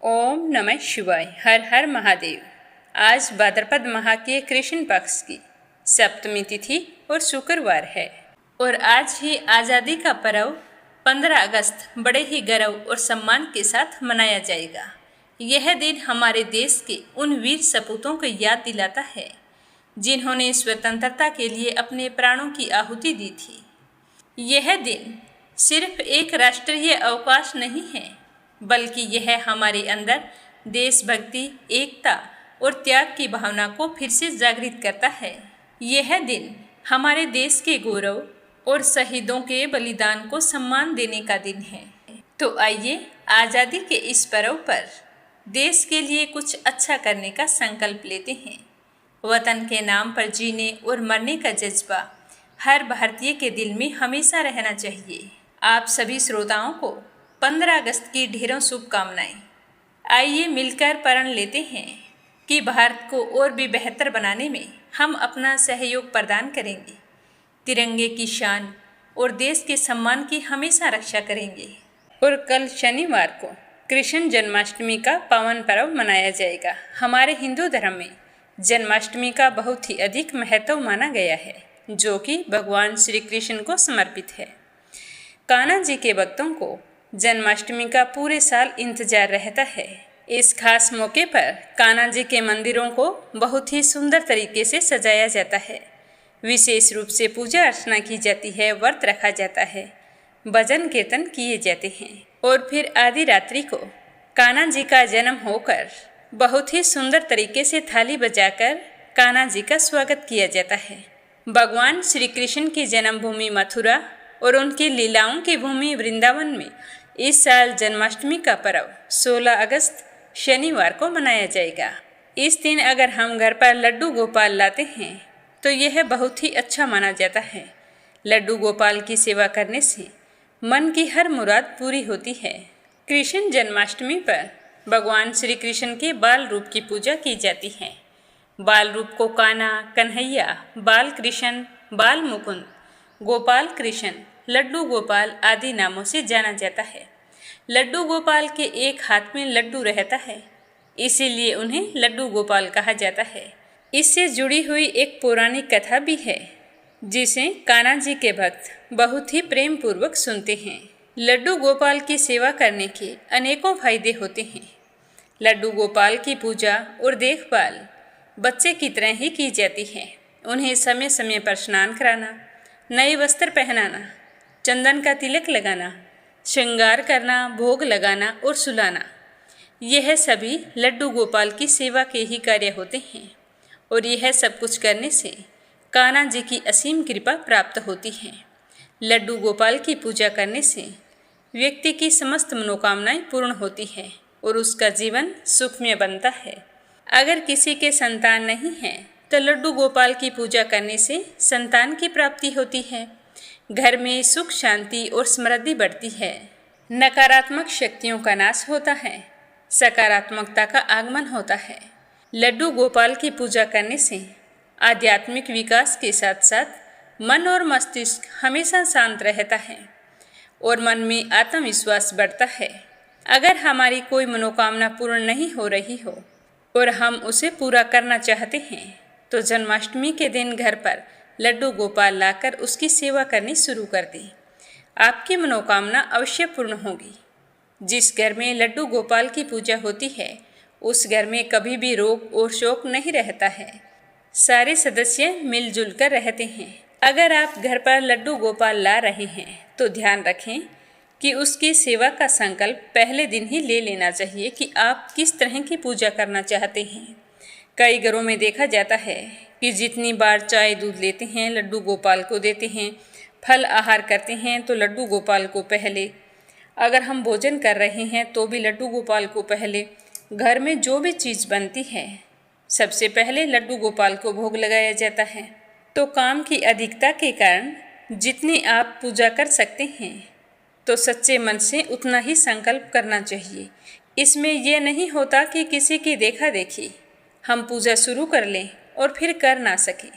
ओम नमः शिवाय। हर हर महादेव। आज भाद्रपद माह के कृष्ण पक्ष की सप्तमी तिथि और शुक्रवार है और आज ही आज़ादी का पर्व 15 अगस्त बड़े ही गर्व और सम्मान के साथ मनाया जाएगा। यह दिन हमारे देश के उन वीर सपूतों को याद दिलाता है जिन्होंने स्वतंत्रता के लिए अपने प्राणों की आहुति दी थी। यह दिन सिर्फ एक राष्ट्रीय अवकाश नहीं है, बल्कि यह हमारे अंदर देशभक्ति, एकता और त्याग की भावना को फिर से जागृत करता है। यह दिन हमारे देश के गौरव और शहीदों के बलिदान को सम्मान देने का दिन है। तो आइए आज़ादी के इस पर्व पर देश के लिए कुछ अच्छा करने का संकल्प लेते हैं। वतन के नाम पर जीने और मरने का जज्बा हर भारतीय के दिल में हमेशा रहना चाहिए। आप सभी श्रोताओं को 15 अगस्त की ढेरों शुभकामनाएं। आइए मिलकर प्रण लेते हैं कि भारत को और भी बेहतर बनाने में हम अपना सहयोग प्रदान करेंगे, तिरंगे की शान और देश के सम्मान की हमेशा रक्षा करेंगे। और कल शनिवार को कृष्ण जन्माष्टमी का पावन पर्व मनाया जाएगा। हमारे हिंदू धर्म में जन्माष्टमी का बहुत ही अधिक महत्व माना गया है, जो कि भगवान श्री कृष्ण को समर्पित है। कान्हा जी के भक्तों को जन्माष्टमी का पूरे साल इंतजार रहता है। इस खास मौके पर कान्हा जी के मंदिरों को बहुत ही सुंदर तरीके से सजाया जाता है। विशेष रूप से पूजा अर्चना की जाती है, व्रत रखा जाता है, भजन कीर्तन किए जाते हैं और फिर आधी रात्रि को कान्हा जी का जन्म होकर बहुत ही सुंदर तरीके से थाली बजाकर कान्हा जी का स्वागत किया जाता है। भगवान श्री कृष्ण की जन्मभूमि मथुरा और उनकी लीलाओं की भूमि वृंदावन में इस साल जन्माष्टमी का पर्व 16 अगस्त शनिवार को मनाया जाएगा। इस दिन अगर हम घर पर लड्डू गोपाल लाते हैं तो यह बहुत ही अच्छा माना जाता है। लड्डू गोपाल की सेवा करने से मन की हर मुराद पूरी होती है। कृष्ण जन्माष्टमी पर भगवान श्री कृष्ण के बाल रूप की पूजा की जाती है। बाल रूप को कान्हा, कन्हैया, बाल कृष्ण, बाल मुकुंद, गोपाल कृष्ण, लड्डू गोपाल आदि नामों से जाना जाता है। लड्डू गोपाल के एक हाथ में लड्डू रहता है, इसीलिए उन्हें लड्डू गोपाल कहा जाता है। इससे जुड़ी हुई एक पौराणिक कथा भी है, जिसे कान्हा जी के भक्त बहुत ही प्रेम पूर्वक सुनते हैं। लड्डू गोपाल की सेवा करने के अनेकों फायदे होते हैं। लड्डू गोपाल की पूजा और देखभाल बच्चे की तरह ही की जाती है। उन्हें समय समय पर स्नान कराना, नए वस्त्र पहनाना, चंदन का तिलक लगाना, श्रृंगार करना, भोग लगाना और सुलाना, यह सभी लड्डू गोपाल की सेवा के ही कार्य होते हैं। और यह सब कुछ करने से कान्हा जी की असीम कृपा प्राप्त होती है। लड्डू गोपाल की पूजा करने से व्यक्ति की समस्त मनोकामनाएं पूर्ण होती है और उसका जीवन सुखमय बनता है। अगर किसी के संतान नहीं है तो लड्डू गोपाल की पूजा करने से संतान की प्राप्ति होती है। घर में सुख, शांति और समृद्धि बढ़ती है। नकारात्मक शक्तियों का नाश होता है, सकारात्मकता का आगमन होता है। लड्डू गोपाल की पूजा करने से आध्यात्मिक विकास के साथ साथ मन और मस्तिष्क हमेशा शांत रहता है और मन में आत्मविश्वास बढ़ता है। अगर हमारी कोई मनोकामना पूर्ण नहीं हो रही हो और हम उसे पूरा करना चाहते हैं तो जन्माष्टमी के दिन घर पर लड्डू गोपाल लाकर उसकी सेवा करनी शुरू कर दें। आपकी मनोकामना अवश्य पूर्ण होगी। जिस घर में लड्डू गोपाल की पूजा होती है उस घर में कभी भी रोग और शोक नहीं रहता है। सारे सदस्य मिलजुल कर रहते हैं। अगर आप घर पर लड्डू गोपाल ला रहे हैं तो ध्यान रखें कि उसकी सेवा का संकल्प पहले दिन ही ले लेना चाहिए कि आप किस तरह की पूजा करना चाहते हैं। कई घरों में देखा जाता है कि जितनी बार चाय दूध लेते हैं लड्डू गोपाल को देते हैं, फल आहार करते हैं तो लड्डू गोपाल को पहले, अगर हम भोजन कर रहे हैं तो भी लड्डू गोपाल को पहले, घर में जो भी चीज़ बनती है सबसे पहले लड्डू गोपाल को भोग लगाया जाता है। तो काम की अधिकता के कारण जितनी आप पूजा कर सकते हैं तो सच्चे मन से उतना ही संकल्प करना चाहिए। इसमें यह नहीं होता कि किसी की देखा देखी हम पूजा शुरू कर लें और फिर कर ना सकें।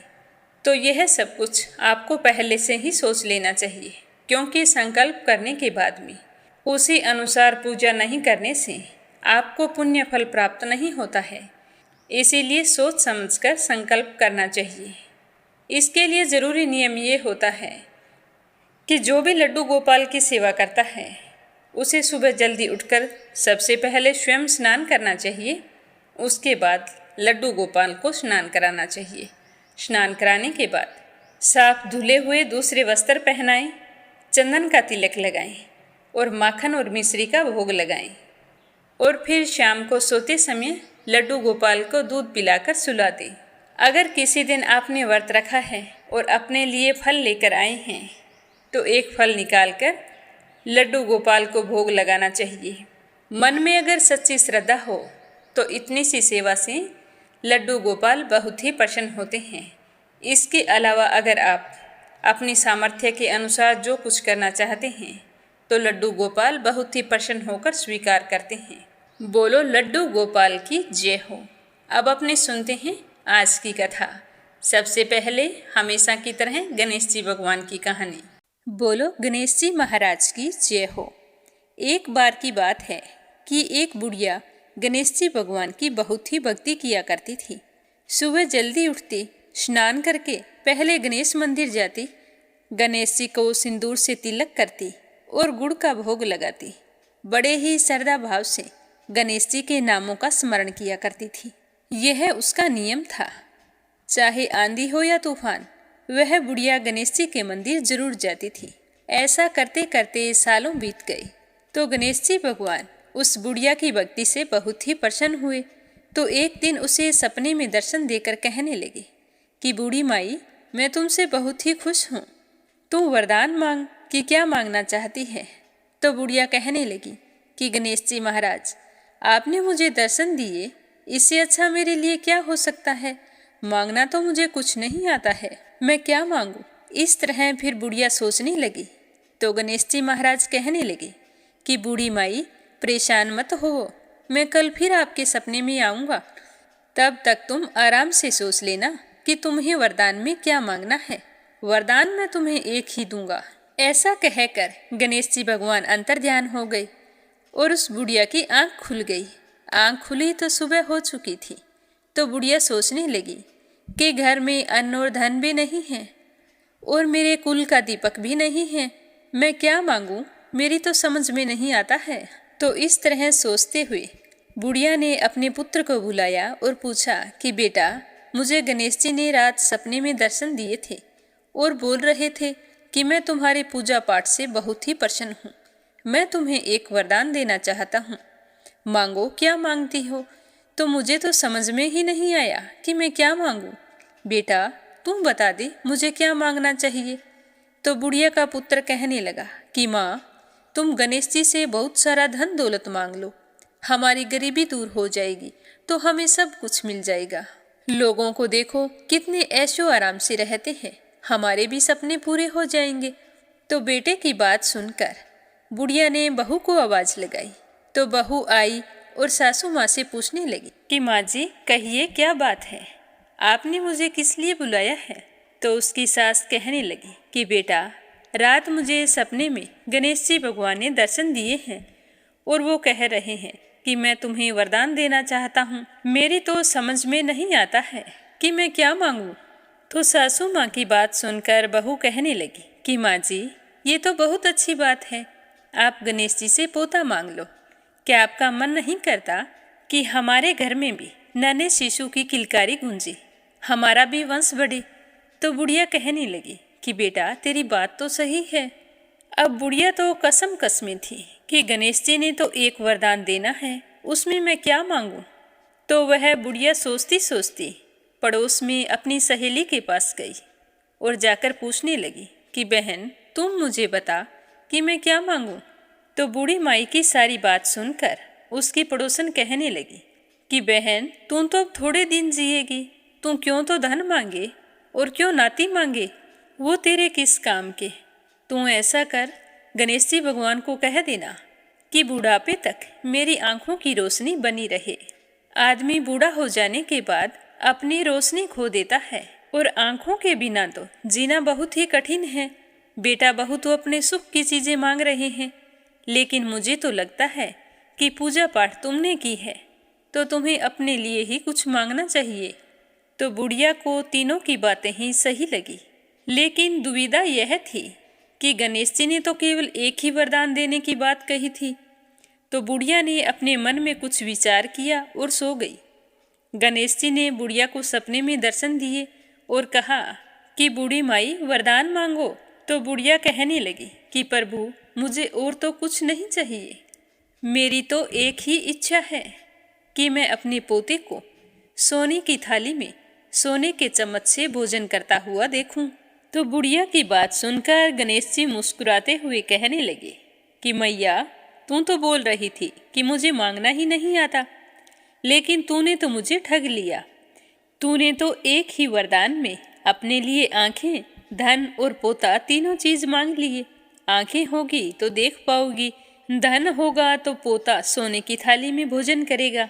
तो यह सब कुछ आपको पहले से ही सोच लेना चाहिए, क्योंकि संकल्प करने के बाद में उसी अनुसार पूजा नहीं करने से आपको पुण्य फल प्राप्त नहीं होता है। इसीलिए सोच समझकर संकल्प करना चाहिए। इसके लिए ज़रूरी नियम ये होता है कि जो भी लड्डू गोपाल की सेवा करता है उसे सुबह जल्दी उठकर सबसे पहले स्वयं स्नान करना चाहिए। उसके बाद लड्डू गोपाल को स्नान कराना चाहिए। स्नान कराने के बाद साफ धुले हुए दूसरे वस्त्र पहनाएं, चंदन का तिलक लगाएं और माखन और मिश्री का भोग लगाएं और फिर शाम को सोते समय लड्डू गोपाल को दूध पिलाकर सुला दें। अगर किसी दिन आपने व्रत रखा है और अपने लिए फल लेकर आए हैं तो एक फल निकालकर लड्डू गोपाल को भोग लगाना चाहिए। मन में अगर सच्ची श्रद्धा हो तो इतनी सी सेवा से लड्डू गोपाल बहुत ही प्रसन्न होते हैं। इसके अलावा अगर आप अपनी सामर्थ्य के अनुसार जो कुछ करना चाहते हैं तो लड्डू गोपाल बहुत ही प्रसन्न होकर स्वीकार करते हैं। बोलो लड्डू गोपाल की जय हो। अब अपने सुनते हैं आज की कथा। सबसे पहले हमेशा की तरह गणेश जी भगवान की कहानी। बोलो गणेश जी महाराज की जय हो। एक बार की बात है कि एक बुढ़िया गणेश जी भगवान की बहुत ही भक्ति किया करती थी। सुबह जल्दी उठती, स्नान करके पहले गणेश मंदिर जाती, गणेश जी को सिंदूर से तिलक करती और गुड़ का भोग लगाती। बड़े ही श्रद्धा भाव से गणेश जी के नामों का स्मरण किया करती थी। यह उसका नियम था। चाहे आंधी हो या तूफान, वह बुढ़िया गणेश जी के मंदिर जरूर जाती थी। ऐसा करते करते सालों बीत गए तो गणेश जी भगवान उस बुढ़िया की भक्ति से बहुत ही प्रसन्न हुए। तो एक दिन उसे सपने में दर्शन देकर कहने लगे कि बूढ़ी माई, मैं तुमसे बहुत ही खुश हूँ, तू वरदान मांग कि क्या मांगना चाहती है। तो बुढ़िया कहने लगी कि गणेश जी महाराज, आपने मुझे दर्शन दिए, इससे अच्छा मेरे लिए क्या हो सकता है। मांगना तो मुझे कुछ नहीं आता है, मैं क्या मांगू। इस तरह फिर बुढ़िया सोचने लगी। तो गणेश जी महाराज कहने लगे कि बूढ़ी माई, परेशान मत हो, मैं कल फिर आपके सपने में आऊँगा। तब तक तुम आराम से सोच लेना कि तुम्हें वरदान में क्या मांगना है। वरदान मैं तुम्हें एक ही दूंगा। ऐसा कहकर गणेश जी भगवान अंतर्ध्यान हो गए और उस बुढ़िया की आंख खुल गई। आंख खुली तो सुबह हो चुकी थी। तो बुढ़िया सोचने लगी कि घर में अन्न और धन भी नहीं है और मेरे कुल का दीपक भी नहीं है, मैं क्या मांगूं, मेरी तो समझ में नहीं आता है। तो इस तरह सोचते हुए बुढ़िया ने अपने पुत्र को बुलाया और पूछा कि बेटा, मुझे गणेश जी ने रात सपने में दर्शन दिए थे और बोल रहे थे कि मैं तुम्हारे पूजा पाठ से बहुत ही प्रसन्न हूँ। मैं तुम्हें एक वरदान देना चाहता हूँ, मांगो, क्या मांगती हो। तो मुझे तो समझ में ही नहीं आया कि मैं क्या मांगूं। बेटा, तुम बता दे मुझे क्या मांगना चाहिए। तो बुढ़िया का पुत्र कहने लगा कि माँ, तुम गणेश जी से बहुत सारा धन दौलत मांग लो, हमारी गरीबी दूर हो जाएगी तो हमें सब कुछ मिल जाएगा। लोगों को देखो कितने ऐशो आराम से रहते हैं, हमारे भी सपने पूरे हो जाएंगे। तो बेटे की बात सुनकर बुढ़िया ने बहू को आवाज लगाई। तो बहू आई और सासू माँ से पूछने लगी कि माँ जी, कहिए क्या बात है, आपने मुझे किस लिए बुलाया है। तो उसकी सास कहने लगी कि बेटा, रात मुझे सपने में गणेश जी भगवान ने दर्शन दिए हैं और वो कह रहे हैं कि मैं तुम्हें वरदान देना चाहता हूँ। मेरी तो समझ में नहीं आता है कि मैं क्या मांगूँ। तो सासू माँ की बात सुनकर बहू कहने लगी कि माँ जी, ये तो बहुत अच्छी बात है, आप गणेश जी से पोता मांग लो। क्या आपका मन नहीं करता कि हमारे घर में भी नन्हे शिशु की किलकारी गूंजे, हमारा भी वंश बढ़े। तो बुढ़िया कहने लगी कि बेटा, तेरी बात तो सही है। अब बुढ़िया तो कसम कसमें थी कि गणेश जी ने तो एक वरदान देना है, उसमें मैं क्या मांगूं। तो वह बुढ़िया सोचती सोचती पड़ोस में अपनी सहेली के पास गई और जाकर पूछने लगी कि बहन, तुम मुझे बता कि मैं क्या मांगूं। तो बूढ़ी माई की सारी बात सुनकर उसकी पड़ोसन कहने लगी कि बहन, तू तो अब थोड़े दिन जिएगी, तू क्यों तो धन मांगे और क्यों नाती मांगे, वो तेरे किस काम के। तू ऐसा कर, गणेश जी भगवान को कह देना कि बुढ़ापे तक मेरी आंखों की रोशनी बनी रहे। आदमी बूढ़ा हो जाने के बाद अपनी रोशनी खो देता है और आंखों के बिना तो जीना बहुत ही कठिन है। बेटा, बहू तो अपने सुख की चीजें मांग रहे हैं, लेकिन मुझे तो लगता है कि पूजा पाठ तुमने की है तो तुम्हें अपने लिए ही कुछ मांगना चाहिए। तो बुढ़िया को तीनों की बातें ही सही लगी, लेकिन दुविधा यह थी कि गणेश जी ने तो केवल एक ही वरदान देने की बात कही थी। तो बुढ़िया ने अपने मन में कुछ विचार किया और सो गई। गणेश जी ने बुढ़िया को सपने में दर्शन दिए और कहा कि बूढ़ी माई वरदान मांगो। तो बुढ़िया कहने लगी कि प्रभु, मुझे और तो कुछ नहीं चाहिए, मेरी तो एक ही इच्छा है कि मैं अपने पोते को सोने की थाली में सोने के चम्मच से भोजन करता हुआ देखूं। तो बुढ़िया की बात सुनकर गणेश जी मुस्कुराते हुए कहने लगे कि मैया, तू तो बोल रही थी कि मुझे मांगना ही नहीं आता, लेकिन तूने तो मुझे ठग लिया। तूने तो एक ही वरदान में अपने लिए आंखें, धन और पोता तीनों चीज मांग लिए। आंखें होगी तो देख पाओगी, धन होगा तो पोता सोने की थाली में भोजन करेगा।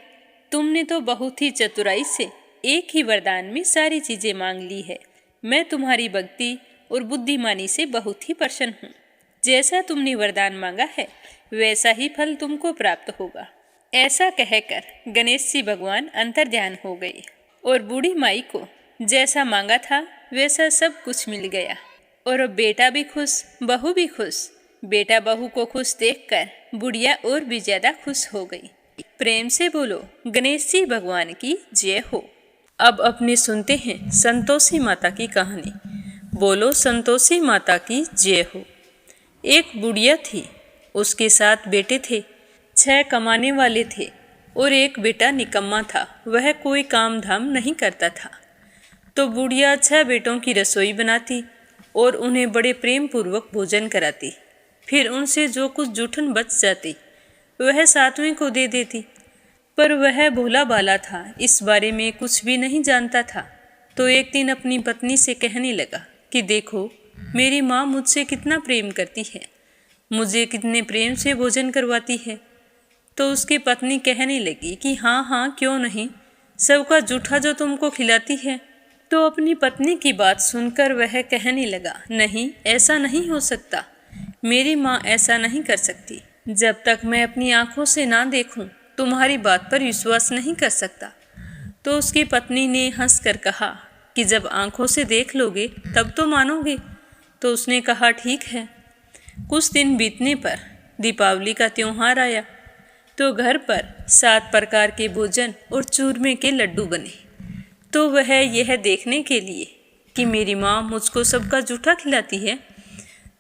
तुमने तो बहुत ही चतुराई से एक ही वरदान में सारी चीजें मांग ली है। मैं तुम्हारी भक्ति और बुद्धिमानी से बहुत ही प्रसन्न हूँ। जैसा तुमने वरदान मांगा है वैसा ही फल तुमको प्राप्त होगा। ऐसा कहकर गणेश जी भगवान अंतर्ध्यान हो गए और बूढ़ी माई को जैसा मांगा था वैसा सब कुछ मिल गया। और अब बेटा भी खुश, बहू भी खुश। बेटा बहू को खुश देखकर बुढ़िया और भी ज्यादा खुश हो गई। प्रेम से बोलो गणेश जी भगवान की जय हो। अब अपने सुनते हैं संतोषी माता की कहानी। बोलो संतोषी माता की जय हो। एक बुढ़िया थी, उसके 7 बेटे थे। 6 कमाने वाले थे और एक बेटा निकम्मा था, वह कोई काम धाम नहीं करता था। तो बुढ़िया 6 बेटों की रसोई बनाती और उन्हें बड़े प्रेम पूर्वक भोजन कराती। फिर उनसे जो कुछ जूठन बच जाती वह 7वें को दे देती। पर वह भोला भाला था, इस बारे में कुछ भी नहीं जानता था। तो एक दिन अपनी पत्नी से कहने लगा कि देखो, मेरी माँ मुझसे कितना प्रेम करती है, मुझे कितने प्रेम से भोजन करवाती है। तो उसकी पत्नी कहने लगी कि हाँ हाँ, क्यों नहीं, सबका जूठा जो तुमको खिलाती है। तो अपनी पत्नी की बात सुनकर वह कहने लगा, नहीं, ऐसा नहीं हो सकता, मेरी माँ ऐसा नहीं कर सकती। जब तक मैं अपनी आंखों से ना देखूं, तुम्हारी बात पर विश्वास नहीं कर सकता। तो उसकी पत्नी ने हंसकर कहा कि जब आंखों से देख लोगे तब तो मानोगे। तो उसने कहा ठीक है। कुछ दिन बीतने पर दीपावली का त्योहार आया। तो घर पर 7 प्रकार के भोजन और चूरमे के लड्डू बने। तो वह यह देखने के लिए कि मेरी माँ मुझको सबका जूठा खिलाती है,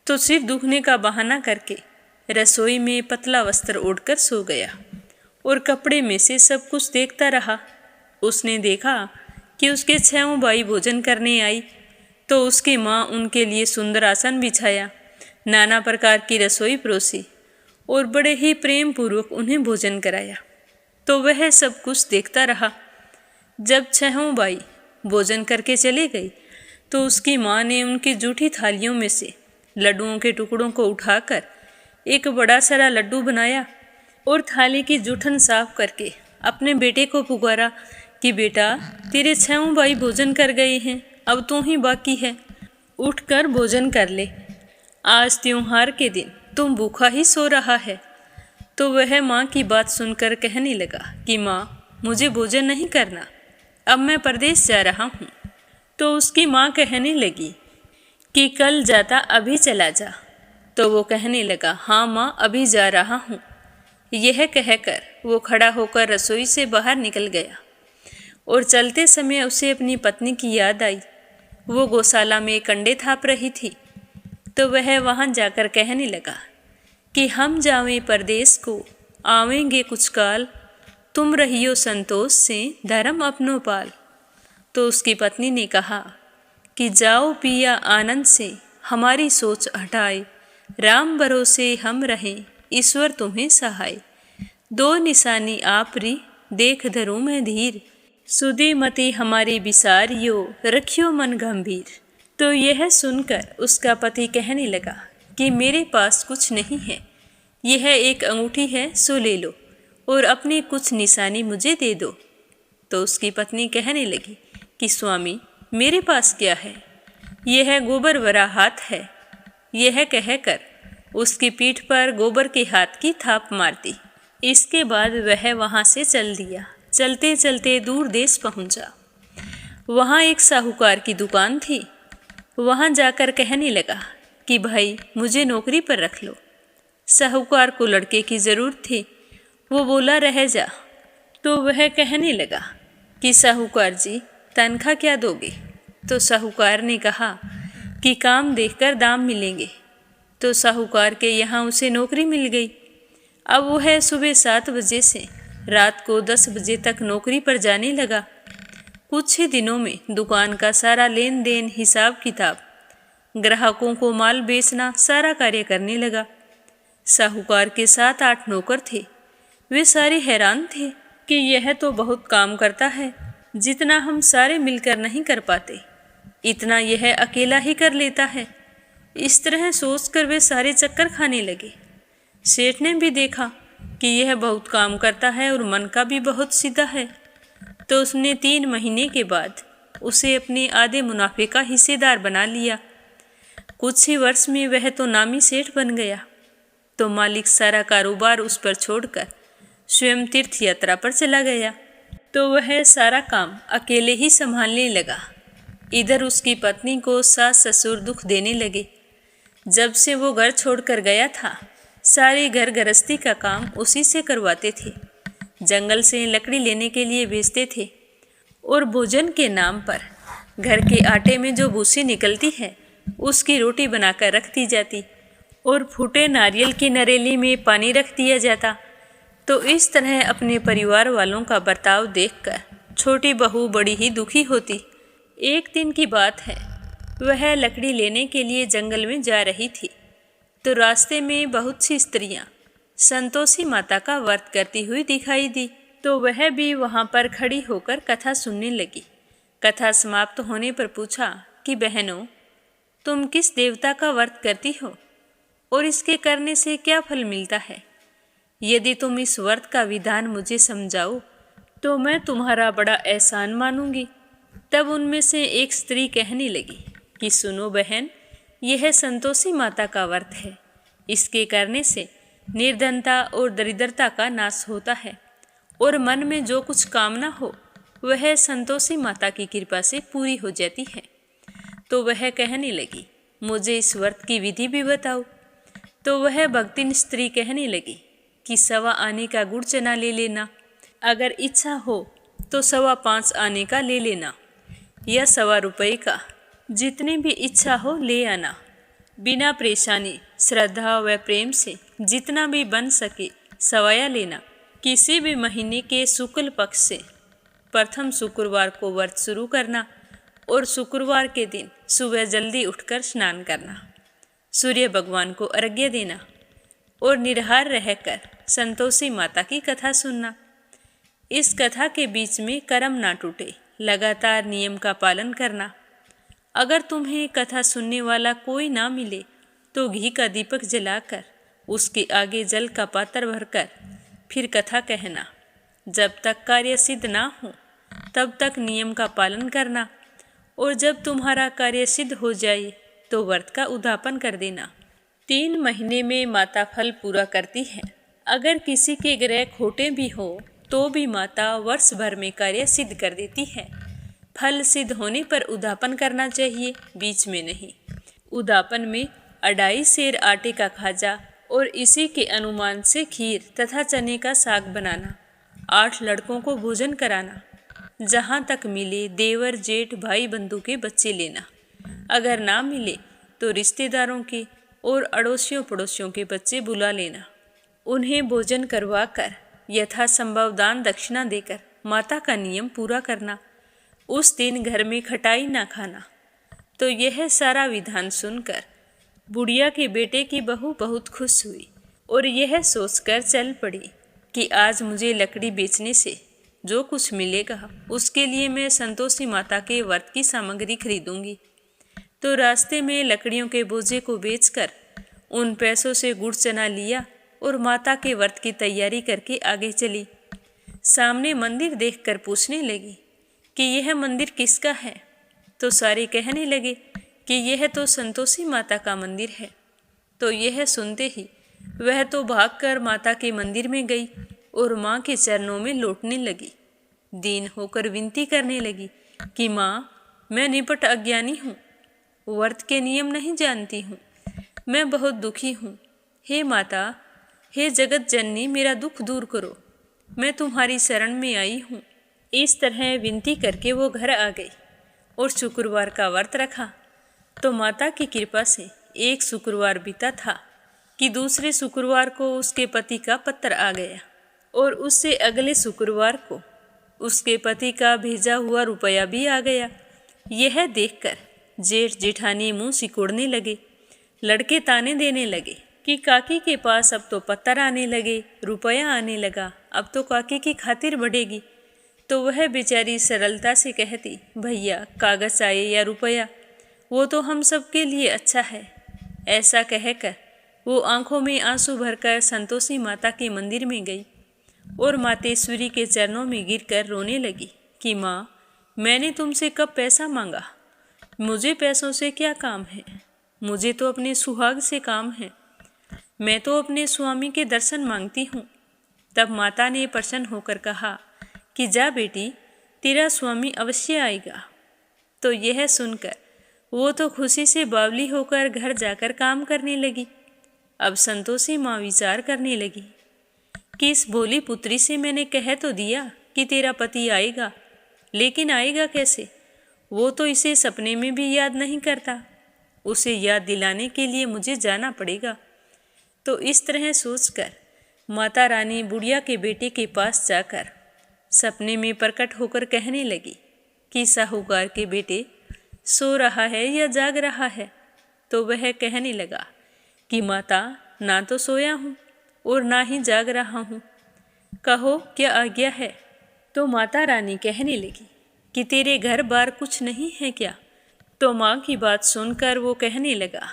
तो सिर दुखने का बहाना करके रसोई में पतला वस्त्र ओढ़कर सो गया और कपड़े में से सब कुछ देखता रहा। उसने देखा कि उसके 6 भाई भोजन करने आई। तो उसकी माँ उनके लिए सुंदर आसन बिछाया, नाना प्रकार की रसोई परोसी और बड़े ही प्रेम पूर्वक उन्हें भोजन कराया। तो वह सब कुछ देखता रहा। जब 6 भाई भोजन करके चले गए तो उसकी माँ ने उनकी जूठी थालियों में से लड्डुओं के टुकड़ों को उठाकर एक बड़ा सारा लड्डू बनाया और थाली की जूठन साफ करके अपने बेटे को पुकारा कि बेटा, तेरे 6 भाई भोजन कर गए हैं, अब तू ही बाकी है, उठकर भोजन कर ले। आज त्योहार के दिन तुम भूखा ही सो रहा है। तो वह माँ की बात सुनकर कहने लगा कि माँ, मुझे भोजन नहीं करना, अब मैं परदेश जा रहा हूँ। तो उसकी माँ कहने लगी कि कल जाता अभी चला जा। तो वो कहने लगा, हाँ माँ, अभी जा रहा हूँ। यह कहकर वो खड़ा होकर रसोई से बाहर निकल गया और चलते समय उसे अपनी पत्नी की याद आई। वो गौशाला में कंडे थाप रही थी। तो वह वहाँ जाकर कहने लगा कि हम जावें परदेश को, आवेंगे कुछ काल, तुम रहियो संतोष से धर्म अपनो पाल। तो उसकी पत्नी ने कहा कि जाओ पिया आनंद से, हमारी सोच हटाए, राम भरोसे हम रहें, ईश्वर तुम्हें सहाय। 2 निशानी आपरी, देख धरूं मैं धीर, सुधी मति हमारी बिसारियो, रखियो मन गंभीर। तो यह सुनकर उसका पति कहने लगा कि मेरे पास कुछ नहीं है, यह एक अंगूठी है, सो ले लो और अपनी कुछ निशानी मुझे दे दो। तो उसकी पत्नी कहने लगी कि स्वामी, मेरे पास क्या है, यह गोबर भरा हाथ है। यह कहकर उसकी पीठ पर गोबर के हाथ की थाप मार दी। इसके बाद वह वहाँ से चल दिया। चलते चलते दूर देश पहुँचा। वहाँ एक साहूकार की दुकान थी। वहाँ जाकर कहने लगा कि भाई मुझे नौकरी पर रख लो। साहूकार को लड़के की ज़रूरत थी। वो बोला रह जा। तो वह कहने लगा कि साहूकार जी तनख्वाह क्या दोगे? तो साहूकार ने कहा कि काम देखकर दाम मिलेंगे। तो साहूकार के यहाँ उसे नौकरी मिल गई। अब वह सुबह 7 बजे से रात को 10 बजे तक नौकरी पर जाने लगा। कुछ ही दिनों में दुकान का सारा लेन देन, हिसाब किताब, ग्राहकों को माल बेचना, सारा कार्य करने लगा। साहूकार के 7-8 नौकर थे। वे सारे हैरान थे कि यह तो बहुत काम करता है, जितना हम सारे मिलकर नहीं कर पाते, इतना यह अकेला ही कर लेता है। इस तरह सोचकर वे सारे चक्कर खाने लगे। सेठ ने भी देखा कि यह बहुत काम करता है और मन का भी बहुत सीधा है, तो उसने 3 महीने के बाद उसे अपने आधे मुनाफे का हिस्सेदार बना लिया। कुछ ही वर्ष में वह तो नामी सेठ बन गया। तो मालिक सारा कारोबार उस पर छोड़कर स्वयं तीर्थ यात्रा पर चला गया। तो वह सारा काम अकेले ही संभालने लगा। इधर उसकी पत्नी को सास ससुर दुख देने लगे। जब से वो घर छोड़कर गया था, सारे घर गृहस्थी का काम उसी से करवाते थे। जंगल से लकड़ी लेने के लिए भेजते थे और भोजन के नाम पर घर के आटे में जो भूसी निकलती है उसकी रोटी बनाकर रख दी जाती और फूटे नारियल की नरेली में पानी रख दिया जाता। तो इस तरह अपने परिवार वालों का बर्ताव देखकर छोटी बहू बड़ी ही दुखी होती। एक दिन की बात है, वह लकड़ी लेने के लिए जंगल में जा रही थी। तो रास्ते में बहुत सी स्त्रियां संतोषी माता का व्रत करती हुई दिखाई दी। तो वह भी वहां पर खड़ी होकर कथा सुनने लगी। कथा समाप्त होने पर पूछा कि बहनों, तुम किस देवता का व्रत करती हो और इसके करने से क्या फल मिलता है? यदि तुम इस व्रत का विधान मुझे समझाओ तो मैं तुम्हारा बड़ा एहसान मानूंगी। तब उनमें से एक स्त्री कहने लगी कि सुनो बहन, यह संतोषी माता का व्रत है। इसके करने से निर्धनता और दरिद्रता का नाश होता है और मन में जो कुछ कामना हो वह संतोषी माता की कृपा से पूरी हो जाती है। तो वह कहने लगी, मुझे इस व्रत की विधि भी बताओ। तो वह भक्तिन स्त्री कहने लगी कि 1.25 आने का गुड़ चना ले लेना, अगर इच्छा हो तो 5.25 आने का ले लेना या 1.25 रुपये का, जितनी भी इच्छा हो ले आना। बिना परेशानी, श्रद्धा व प्रेम से जितना भी बन सके सवाया लेना। किसी भी महीने के शुक्ल पक्ष से प्रथम शुक्रवार को व्रत शुरू करना और शुक्रवार के दिन सुबह जल्दी उठकर स्नान करना, सूर्य भगवान को अर्घ्य देना और निराहार रहकर संतोषी माता की कथा सुनना। इस कथा के बीच में कर्म ना टूटे, लगातार नियम का पालन करना। अगर तुम्हें कथा सुनने वाला कोई ना मिले तो घी का दीपक जलाकर उसके आगे जल का पात्र भरकर फिर कथा कहना। जब तक कार्य सिद्ध ना हो तब तक नियम का पालन करना और जब तुम्हारा कार्य सिद्ध हो जाए तो व्रत का उद्यापन कर देना। 3 महीने में माता फल पूरा करती है। अगर किसी के ग्रह खोटे भी हो तो भी माता वर्ष भर में कार्य सिद्ध कर देती है। फल सिद्ध होने पर उद्यापन करना चाहिए, बीच में नहीं। उद्यापन में 2.5 सेर आटे का खाजा और इसी के अनुमान से खीर तथा चने का साग बनाना। 8 लड़कों को भोजन कराना। जहाँ तक मिले देवर जेठ भाई बंधु के बच्चे लेना। अगर ना मिले तो रिश्तेदारों के और अड़ोसियों पड़ोसियों के बच्चे बुला लेना। उन्हें भोजन करवाकर यथासंभव दान दक्षिणा देकर माता का नियम पूरा करना। उस दिन घर में खटाई ना खाना। तो यह सारा विधान सुनकर बुढ़िया के बेटे की बहू बहुत खुश हुई और यह सोचकर चल पड़ी कि आज मुझे लकड़ी बेचने से जो कुछ मिलेगा उसके लिए मैं संतोषी माता के व्रत की सामग्री खरीदूंगी। तो रास्ते में लकड़ियों के बोझे को बेचकर उन पैसों से गुड़ चना लिया और माता के व्रत की तैयारी करके आगे चली। सामने मंदिर देखकर पूछने लगी कि यह मंदिर किसका है? तो सारे कहने लगे कि यह तो संतोषी माता का मंदिर है। तो यह सुनते ही वह तो भागकर माता के मंदिर में गई और माँ के चरणों में लौटने लगी। दीन होकर विनती करने लगी कि माँ, मैं निपट अज्ञानी हूँ, व्रत के नियम नहीं जानती हूँ, मैं बहुत दुखी हूँ। हे माता, हे जगत जननी, मेरा दुख दूर करो, मैं तुम्हारी शरण में आई हूँ। इस तरह विनती करके वो घर आ गई और शुक्रवार का व्रत रखा। तो माता की कृपा से एक शुक्रवार बीता था कि दूसरे शुक्रवार को उसके पति का पत्र आ गया और उससे अगले शुक्रवार को उसके पति का भेजा हुआ रुपया भी आ गया। यह देखकर जेठ जेठानी मुंह सिकोड़ने लगे। लड़के ताने देने लगे कि काकी के पास अब तो पत्थर आने लगे, रुपया आने लगा, अब तो काकी की खातिर बढ़ेगी। तो वह बेचारी सरलता से कहती, भैया कागज आए या रुपया, वो तो हम सब के लिए अच्छा है। ऐसा कहकर वो आंखों में आंसू भरकर संतोषी माता के मंदिर में गई और मातेश्वरी के चरणों में गिरकर रोने लगी कि माँ, मैंने तुमसे कब पैसा मांगा? मुझे पैसों से क्या काम है? मुझे तो अपने सुहाग से काम है। मैं तो अपने स्वामी के दर्शन मांगती हूँ। तब माता ने प्रसन्न होकर कहा कि जा बेटी, तेरा स्वामी अवश्य आएगा। तो यह सुनकर वो तो खुशी से बावली होकर घर जाकर काम करने लगी। अब संतोषी माँ विचार करने लगी कि इस भोली पुत्री से मैंने कह तो दिया कि तेरा पति आएगा, लेकिन आएगा कैसे? वो तो इसे सपने में भी याद नहीं करता। उसे याद दिलाने के लिए मुझे जाना पड़ेगा। तो इस तरह सोचकर माता रानी बुढ़िया के बेटे के पास जाकर सपने में प्रकट होकर कहने लगी कि साहूकार के बेटे सो रहा है या जाग रहा है? तो वह कहने लगा कि माता, ना तो सोया हूँ और ना ही जाग रहा हूँ, कहो क्या आज्ञा है? तो माता रानी कहने लगी कि तेरे घर बार कुछ नहीं है क्या? तो माँ की बात सुनकर वो कहने लगा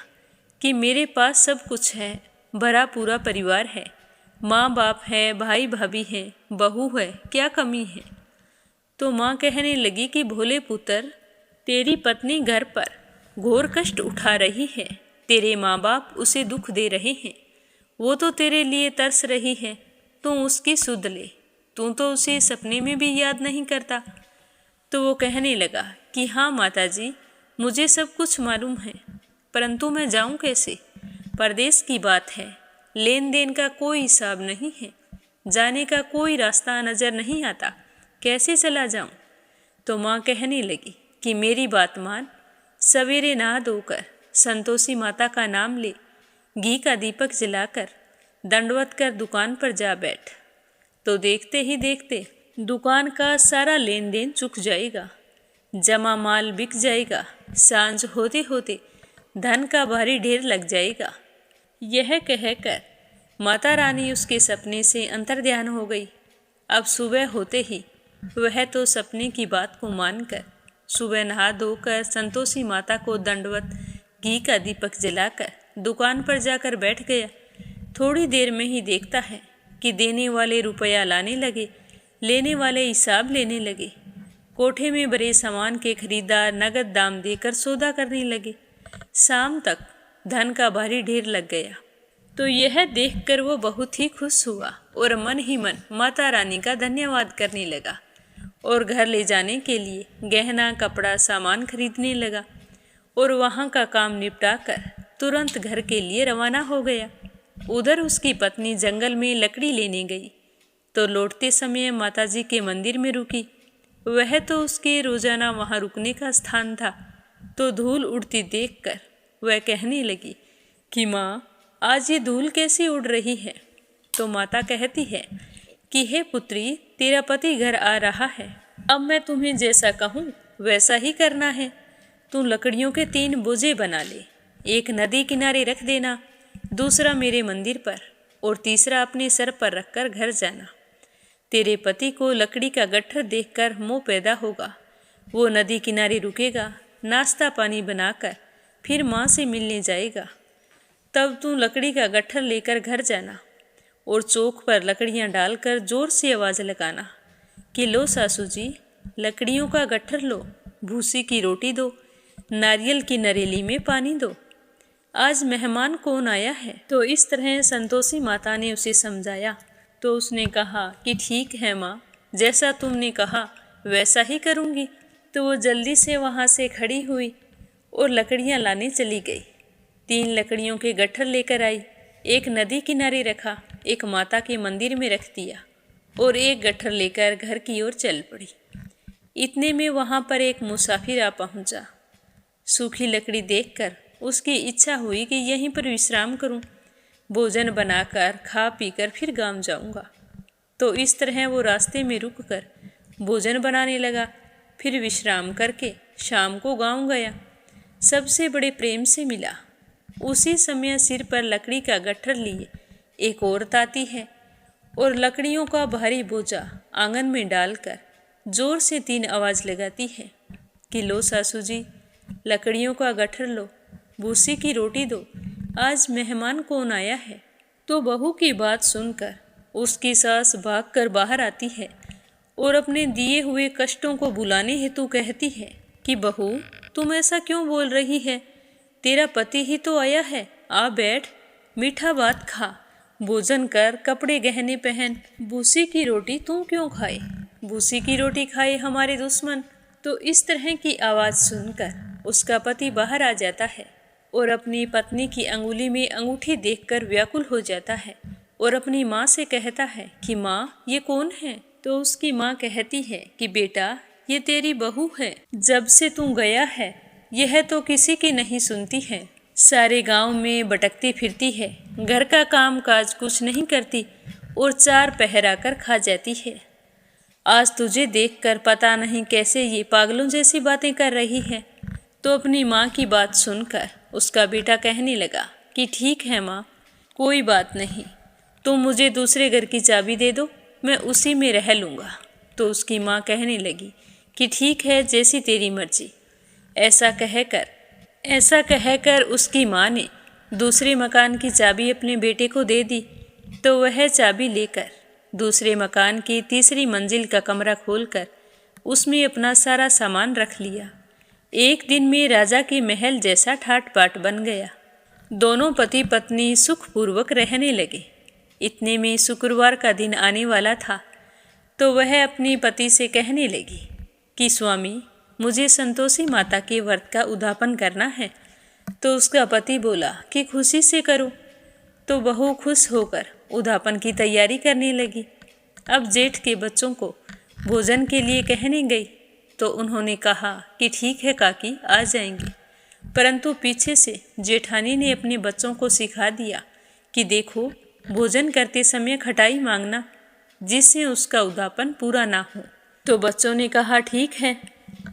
कि मेरे पास सब कुछ है, भरा पूरा परिवार है, माँ बाप है, भाई भाभी हैं, बहू है, क्या कमी है? तो माँ कहने लगी कि भोले पुत्र, तेरी पत्नी घर पर घोर कष्ट उठा रही है, तेरे माँ बाप उसे दुख दे रहे हैं, वो तो तेरे लिए तरस रही है, तू उसकी सुध ले, तू तो उसे सपने में भी याद नहीं करता। तो वो कहने लगा कि हाँ माता जी, मुझे सब कुछ मालूम है, परंतु मैं जाऊँ कैसे? परदेश की बात है, लेन देन का कोई हिसाब नहीं है, जाने का कोई रास्ता नज़र नहीं आता, कैसे चला जाऊँ? तो माँ कहने लगी कि मेरी बात मान, सवेरे नहा धोकर संतोषी माता का नाम ले, घी का दीपक जलाकर दंडवत कर दुकान पर जा बैठ। तो देखते ही देखते दुकान का सारा लेन देन चुक जाएगा, जमा माल बिक जाएगा, सांझ होते होते धन का भारी ढेर लग जाएगा। यह कहकर माता रानी उसके सपने से अंतर्ध्यान हो गई। अब सुबह होते ही वह तो सपने की बात को मानकर सुबह नहा धोकर संतोषी माता को दंडवत घी का दीपक जलाकर दुकान पर जाकर बैठ गया। थोड़ी देर में ही देखता है कि देने वाले रुपया लाने लगे, लेने वाले हिसाब लेने लगे। कोठे में भरे सामान के खरीदार नगद दाम देकर सौदा करने लगे। शाम तक धन का भारी ढेर लग गया। तो यह देखकर वो बहुत ही खुश हुआ और मन ही मन माता रानी का धन्यवाद करने लगा और घर ले जाने के लिए गहना कपड़ा सामान खरीदने लगा और वहाँ का काम निपटा कर तुरंत घर के लिए रवाना हो गया। उधर उसकी पत्नी जंगल में लकड़ी लेने गई तो लौटते समय माताजी के मंदिर में रुकी। वह तो उसके रोजाना वहाँ रुकने का स्थान था। तो धूल उड़ती देखकर वह कहने लगी कि माँ, आज ये धूल कैसी उड़ रही है? तो माता कहती है कि हे पुत्री, तेरा पति घर आ रहा है, अब मैं तुम्हें जैसा कहूँ वैसा ही करना है। तू लकड़ियों के 3 बोझे बना ले, एक नदी किनारे रख देना, दूसरा मेरे मंदिर पर और तीसरा अपने सर पर रखकर घर जाना। तेरे पति को लकड़ी का गट्ठर देखकर मोह पैदा होगा, वो नदी किनारे रुकेगा, नाश्ता पानी बनाकर फिर माँ से मिलने जाएगा। तब तू लकड़ी का गट्ठर लेकर घर जाना और चौक पर लकड़ियाँ डालकर जोर से आवाज़ लगाना कि लो सासू जी, लकड़ियों का गट्ठर लो, भूसी की रोटी दो, नारियल की नरेली में पानी दो, आज मेहमान कौन आया है। तो इस तरह संतोषी माता ने उसे समझाया तो उसने कहा कि ठीक है माँ, जैसा तुमने कहा वैसा ही करूँगी। तो वो जल्दी से वहाँ से खड़ी हुई और लकड़ियाँ लाने चली गई। 3 लकड़ियों के गट्ठर लेकर आई, एक नदी किनारे रखा, एक माता के मंदिर में रख दिया और एक गट्ठर लेकर घर की ओर चल पड़ी। इतने में वहाँ पर एक मुसाफिर आ पहुँचा। सूखी लकड़ी देखकर उसकी इच्छा हुई कि यहीं पर विश्राम करूं, भोजन बनाकर खा पीकर फिर गांव जाऊंगा। तो इस तरह वो रास्ते में रुककर भोजन बनाने लगा, फिर विश्राम करके शाम को गांव गया। सबसे बड़े प्रेम से मिला। उसी समय सिर पर लकड़ी का गट्ठर लिए एक औरत आती है और लकड़ियों का भारी बोझा आंगन में डालकर जोर से 3 आवाज़ लगाती है कि लो सासू जी, लकड़ियों का गट्ठर लो, भूसी की रोटी दो, आज मेहमान कौन आया है। तो बहू की बात सुनकर उसकी सास भागकर बाहर आती है और अपने दिए हुए कष्टों को भुलाने हेतु कहती है कि बहू, तुम ऐसा क्यों बोल रही है, तेरा पति ही तो आया है, आ बैठ, मीठा भात खा, भोजन कर, कपड़े गहने पहन, भूसी की रोटी तू क्यों खाए, भूसी की रोटी खाए हमारे दुश्मन। तो इस तरह की आवाज़ सुनकर उसका पति बाहर आ जाता है और अपनी पत्नी की अंगुली में अंगूठी देखकर व्याकुल हो जाता है और अपनी माँ से कहता है कि माँ, ये कौन है। तो उसकी माँ कहती है कि बेटा, ये तेरी बहू है, जब से तू गया है यह तो किसी की नहीं सुनती है, सारे गांव में भटकती फिरती है, घर का काम काज कुछ नहीं करती और 4 पहर आकर खा जाती है। आज तुझे देखकर पता नहीं कैसे ये पागलों जैसी बातें कर रही है। तो अपनी माँ की बात सुनकर उसका बेटा कहने लगा कि ठीक है माँ, कोई बात नहीं, तुम मुझे दूसरे घर की चाबी दे दो, मैं उसी में रह लूँगा। तो उसकी माँ कहने लगी कि ठीक है, जैसी तेरी मर्जी। ऐसा कहकर उसकी माँ ने दूसरे मकान की चाबी अपने बेटे को दे दी। तो वह चाबी लेकर दूसरे मकान की तीसरी मंजिल का कमरा खोलकर उसमें अपना सारा सामान रख लिया। एक दिन में राजा के महल जैसा ठाट बाट बन गया। दोनों पति पत्नी सुखपूर्वक रहने लगे। इतने में शुक्रवार का दिन आने वाला था। तो वह अपने पति से कहने लगी कि स्वामी, मुझे संतोषी माता के व्रत का उद्यापन करना है। तो उसका पति बोला कि खुशी से करो। तो बहू खुश होकर उद्यापन की तैयारी करने लगी। अब जेठ के बच्चों को भोजन के लिए कहने गई तो उन्होंने कहा कि ठीक है काकी, आ जाएंगे। परंतु पीछे से जेठानी ने अपने बच्चों को सिखा दिया कि देखो, भोजन करते समय खटाई मांगना, जिससे उसका उद्यापन पूरा ना हो। तो बच्चों ने कहा ठीक है।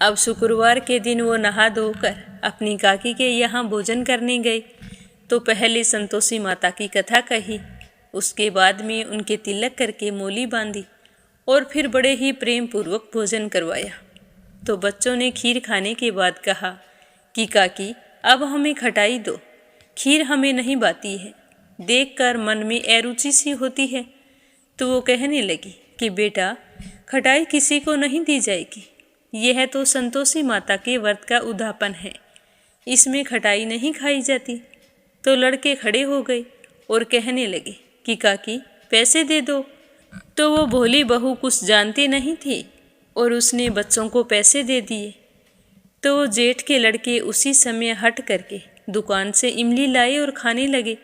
अब शुक्रवार के दिन वो नहा धोकर अपनी काकी के यहाँ भोजन करने गए। तो पहले संतोषी माता की कथा कही, उसके बाद में उनके तिलक करके मोली बांधी और फिर बड़े ही प्रेम पूर्वक भोजन करवाया। तो बच्चों ने खीर खाने के बाद कहा कि काकी, अब हमें खटाई दो, खीर हमें नहीं भाती है, देखकर मन में अरुचि सी होती है। तो वो कहने लगी कि बेटा, खटाई किसी को नहीं दी जाएगी, यह तो संतोषी माता के व्रत का उद्यापन है, इसमें खटाई नहीं खाई जाती। तो लड़के खड़े हो गए और कहने लगे कि काकी, पैसे दे दो। तो वो भोली बहू कुछ जानती नहीं थी और उसने बच्चों को पैसे दे दिए। तो जेठ के लड़के उसी समय हट करके दुकान से इमली लाए और खाने लगे।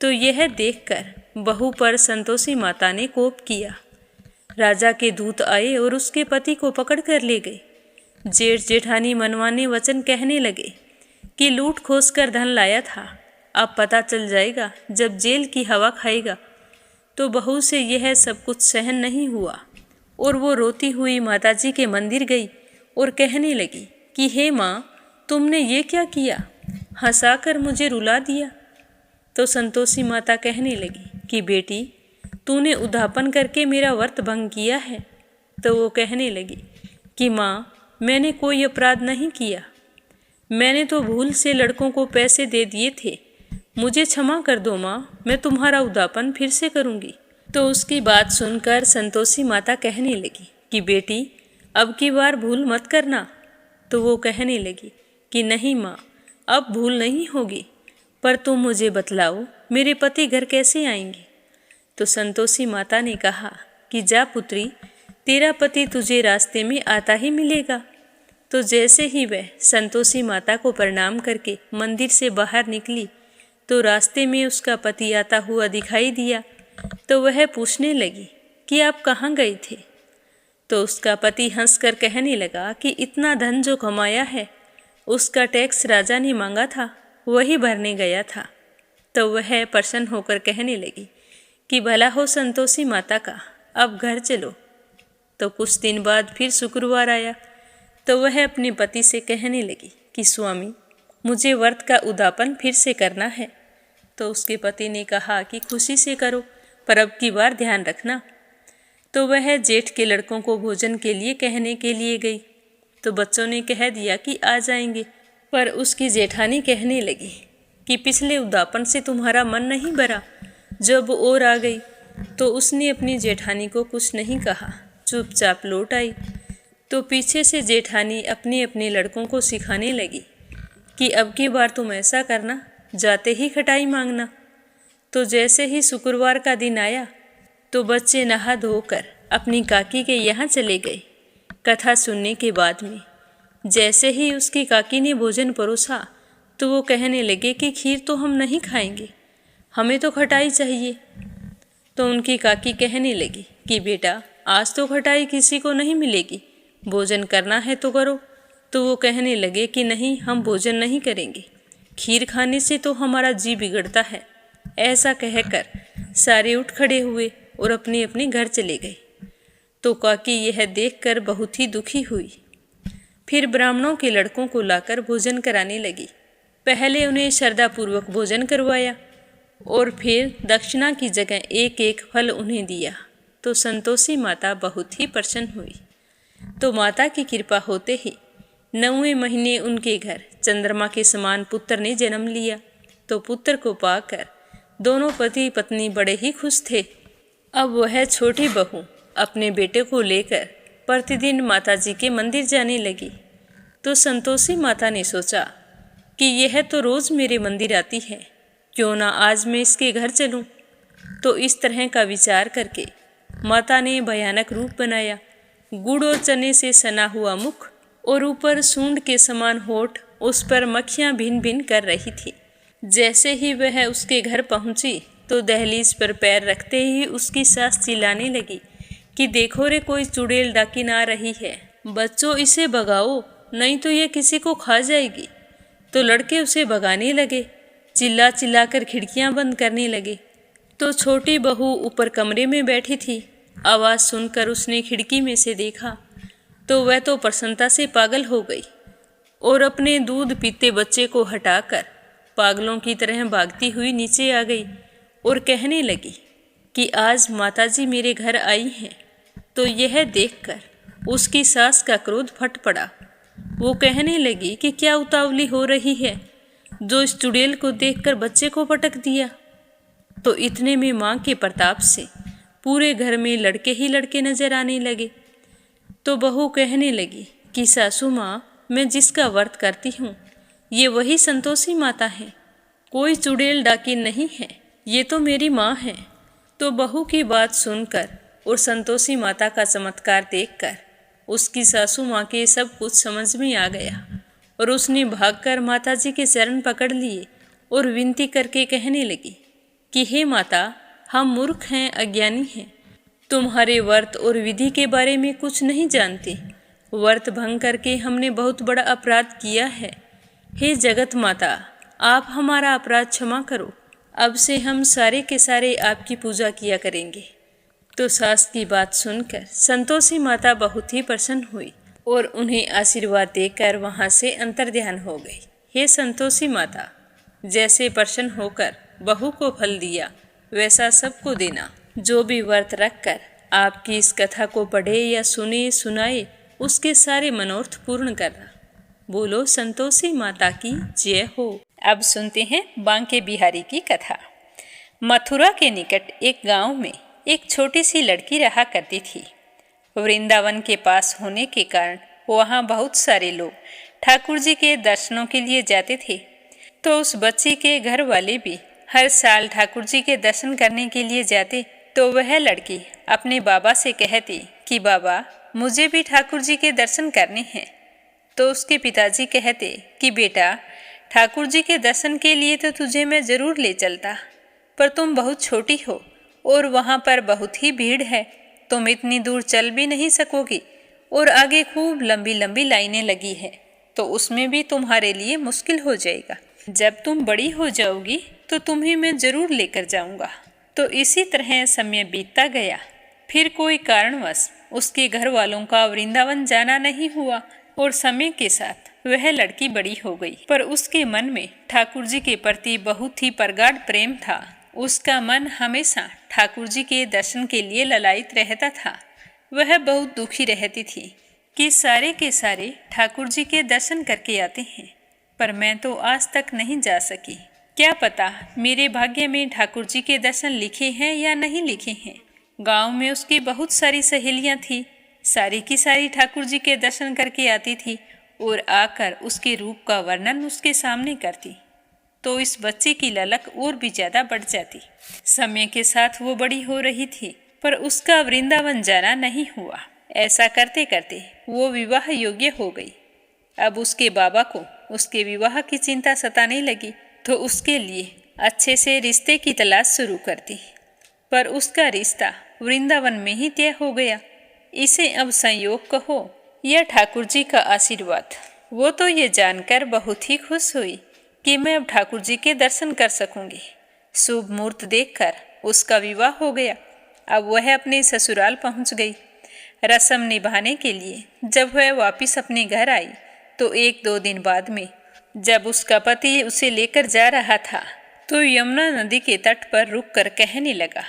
तो यह देखकर बहू पर संतोषी माता ने कोप किया। राजा के दूत आए और उसके पति को पकड़ कर ले गए। जेठ जेठानी मनमाने वचन कहने लगे कि लूट खोस कर धन लाया था, अब पता चल जाएगा जब जेल की हवा खाएगा। तो बहू से यह सब कुछ सहन नहीं हुआ और वो रोती हुई माताजी के मंदिर गई और कहने लगी कि हे माँ, तुमने ये क्या किया, हंसाकर मुझे रुला दिया। तो संतोषी माता कहने लगी कि बेटी, तूने उद्यापन करके मेरा व्रत भंग किया है। तो वो कहने लगी कि माँ, मैंने कोई अपराध नहीं किया, मैंने तो भूल से लड़कों को पैसे दे दिए थे, मुझे क्षमा कर दो माँ, मैं तुम्हारा उद्यापन फिर से करूँगी। तो उसकी बात सुनकर संतोषी माता कहने लगी कि बेटी, अब की बार भूल मत करना। तो वो कहने लगी कि नहीं माँ, अब भूल नहीं होगी, पर तुम मुझे बतलाओ मेरे पति घर कैसे आएंगे। तो संतोषी माता ने कहा कि जा पुत्री, तेरा पति तुझे रास्ते में आता ही मिलेगा। तो जैसे ही वह संतोषी माता को प्रणाम करके मंदिर से बाहर निकली तो रास्ते में उसका पति आता हुआ दिखाई दिया। तो वह पूछने लगी कि आप कहाँ गए थे? तो उसका पति हंसकर कहने लगा कि इतना धन जो कमाया है उसका टैक्स राजा ने मांगा था, वही भरने गया था। तो वह प्रसन्न होकर कहने लगी कि भला हो संतोषी माता का, अब घर चलो। तो कुछ दिन बाद फिर शुक्रवार आया तो वह अपने पति से कहने लगी कि स्वामी, मुझे व्रत का उद्यापन फिर से करना है। तो उसके पति ने कहा कि खुशी से करो, पर अब की बार ध्यान रखना। तो वह जेठ के लड़कों को भोजन के लिए कहने के लिए गई। तो बच्चों ने कह दिया कि आ जाएंगे, पर उसकी जेठानी कहने लगी कि पिछले उद्यापन से तुम्हारा मन नहीं भरा। जब और आ गई तो उसने अपनी जेठानी को कुछ नहीं कहा, चुपचाप लौट आई। तो पीछे से जेठानी अपने अपने लड़कों को सिखाने लगी कि अब की बार तुम ऐसा करना, जाते ही खटाई मांगना। तो जैसे ही शुक्रवार का दिन आया तो बच्चे नहा धोकर अपनी काकी के यहाँ चले गए कथा सुनने के बाद में। जैसे ही उसकी काकी ने भोजन परोसा तो वो कहने लगे कि खीर तो हम नहीं खाएंगे, हमें तो खटाई चाहिए। तो उनकी काकी कहने लगी कि बेटा, आज तो खटाई किसी को नहीं मिलेगी, भोजन करना है तो करो। तो वो कहने लगे कि नहीं, हम भोजन नहीं करेंगे, खीर खाने से तो हमारा जी बिगड़ता है। ऐसा कहकर सारे उठ खड़े हुए और अपने अपने घर चले गए। तो काकी यह देखकर बहुत ही दुखी हुई। फिर ब्राह्मणों के लड़कों को लाकर भोजन कराने लगी। पहले उन्हें श्रद्धापूर्वक भोजन करवाया और फिर दक्षिणा की जगह एक एक फल उन्हें दिया। तो संतोषी माता बहुत ही प्रसन्न हुई। तो माता की कृपा होते ही 9वें महीने उनके घर चंद्रमा के समान पुत्र ने जन्म लिया। तो पुत्र को पाकर दोनों पति पत्नी बड़े ही खुश थे। अब वह छोटी बहू अपने बेटे को लेकर प्रतिदिन माताजी के मंदिर जाने लगी। तो संतोषी माता ने सोचा कि यह तो रोज़ मेरे मंदिर आती है, क्यों ना आज मैं इसके घर चलूं। तो इस तरह का विचार करके माता ने भयानक रूप बनाया। गुड़ और चने से सना हुआ मुख और ऊपर सूंड के समान होठ, उस पर मक्खियाँ भिन भिन कर रही थी। जैसे ही वह उसके घर पहुंची तो दहलीज पर पैर रखते ही उसकी सास चिल्लाने लगी कि देखो रे, कोई चुड़ैल डाकिन आ रही है, बच्चों इसे भगाओ, नहीं तो यह किसी को खा जाएगी। तो लड़के उसे भगाने लगे, चिल्ला चिल्ला कर खिड़कियाँ बंद करने लगे। तो छोटी बहू ऊपर कमरे में बैठी थी। आवाज़ सुनकर उसने खिड़की में से देखा तो वह तो प्रसन्नता से पागल हो गई और अपने दूध पीते बच्चे को हटाकर पागलों की तरह भागती हुई नीचे आ गई और कहने लगी कि आज माताजी मेरे घर आई हैं। तो यह देखकर उसकी सास का क्रोध फट पड़ा। वो कहने लगी कि क्या उतावली हो रही है, जो इस चुड़ैल को देखकर बच्चे को पटक दिया। तो इतने में माँ के प्रताप से पूरे घर में लड़के ही लड़के नजर आने लगे। तो बहू कहने लगी कि सासू माँ, मैं जिसका व्रत करती हूँ ये वही संतोषी माता है, कोई चुड़ैल डाकिन नहीं है, ये तो मेरी माँ है। तो बहू की बात सुनकर और संतोषी माता का चमत्कार देखकर उसकी सासू माँ के सब कुछ समझ में आ गया और उसने भागकर माताजी के चरण पकड़ लिए और विनती करके कहने लगी कि हे माता, हम मूर्ख हैं, अज्ञानी हैं, तुम्हारे व्रत और विधि के बारे में कुछ नहीं जानते। व्रत भंग करके हमने बहुत बड़ा अपराध किया है। हे जगत माता, आप हमारा अपराध क्षमा करो, अब से हम सारे के सारे आपकी पूजा किया करेंगे। तो सास की बात सुनकर संतोषी माता बहुत ही प्रसन्न हुई और उन्हें आशीर्वाद देकर वहाँ से अंतर्ध्यान हो गई। हे संतोषी माता, जैसे प्रसन्न होकर बहू को फल दिया वैसा सबको देना। जो भी व्रत रखकर आपकी इस कथा को पढ़े या सुने सुनाए उसके सारे मनोरथ पूर्ण करना। बोलो संतोषी माता की जय हो। अब सुनते हैं बांके बिहारी की कथा। मथुरा के निकट एक गांव में एक छोटी सी लड़की रहा करती थी। वृंदावन के पास होने के कारण वहाँ बहुत सारे लोग ठाकुर जी के दर्शनों के लिए जाते थे। तो उस बच्ची के घर वाले भी हर साल ठाकुर जी के दर्शन करने के लिए जाते। तो वह लड़की अपने बाबा से कहती कि बाबा मुझे भी ठाकुर जी के दर्शन करने हैं। तो उसके पिताजी कहते कि बेटा ठाकुर जी के दर्शन के लिए तो तुझे मैं ज़रूर ले चलता, पर तुम बहुत छोटी हो और वहाँ पर बहुत ही भीड़ है, तुम इतनी दूर चल भी नहीं सकोगी और आगे खूब लंबी लंबी लाइनें लगी है, तो उसमें भी तुम्हारे लिए मुश्किल हो जाएगा। जब तुम बड़ी हो जाओगी तो तुम्हें मैं ज़रूर लेकर जाऊँगा। तो इसी तरह समय बीतता गया। फिर कोई कारणवश उसके घर वालों का वृंदावन जाना नहीं हुआ और समय के साथ वह लड़की बड़ी हो गई, पर उसके मन में ठाकुर जी के प्रति बहुत ही प्रगाढ़ प्रेम था। उसका मन हमेशा ठाकुर जी के दर्शन के लिए ललायित रहता था। वह बहुत दुखी रहती थी कि सारे के सारे ठाकुर जी के दर्शन करके आते हैं, पर मैं तो आज तक नहीं जा सकी। क्या पता मेरे भाग्य में ठाकुर जी के दर्शन लिखे हैं या नहीं लिखे हैं। गांव में उसकी बहुत सारी सहेलियां थी, सारी की सारी ठाकुर जी के दर्शन करके आती थी और आकर उसके रूप का वर्णन उसके सामने करती, तो इस बच्चे की ललक और भी ज्यादा बढ़ जाती। समय के साथ वो बड़ी हो रही थी, पर उसका वृंदावन जाना नहीं हुआ। ऐसा करते करते वो विवाह योग्य हो गई। अब उसके बाबा को उसके विवाह की चिंता सताने लगी, तो उसके लिए अच्छे से रिश्ते की तलाश शुरू कर दी, पर उसका रिश्ता वृंदावन में ही तय हो गया। इसे अब संयोग कहो या ठाकुर जी का आशीर्वाद। वो तो ये जानकर बहुत ही खुश हुई कि मैं अब ठाकुर जी के दर्शन कर सकूंगी। शुभ मुहूर्त देखकर उसका विवाह हो गया। अब वह अपने ससुराल पहुंच गई। रस्म निभाने के लिए जब वह वापस अपने घर आई, तो 1-2 दिन बाद में जब उसका पति उसे लेकर जा रहा था, तो यमुना नदी के तट पर रुककर कहने लगा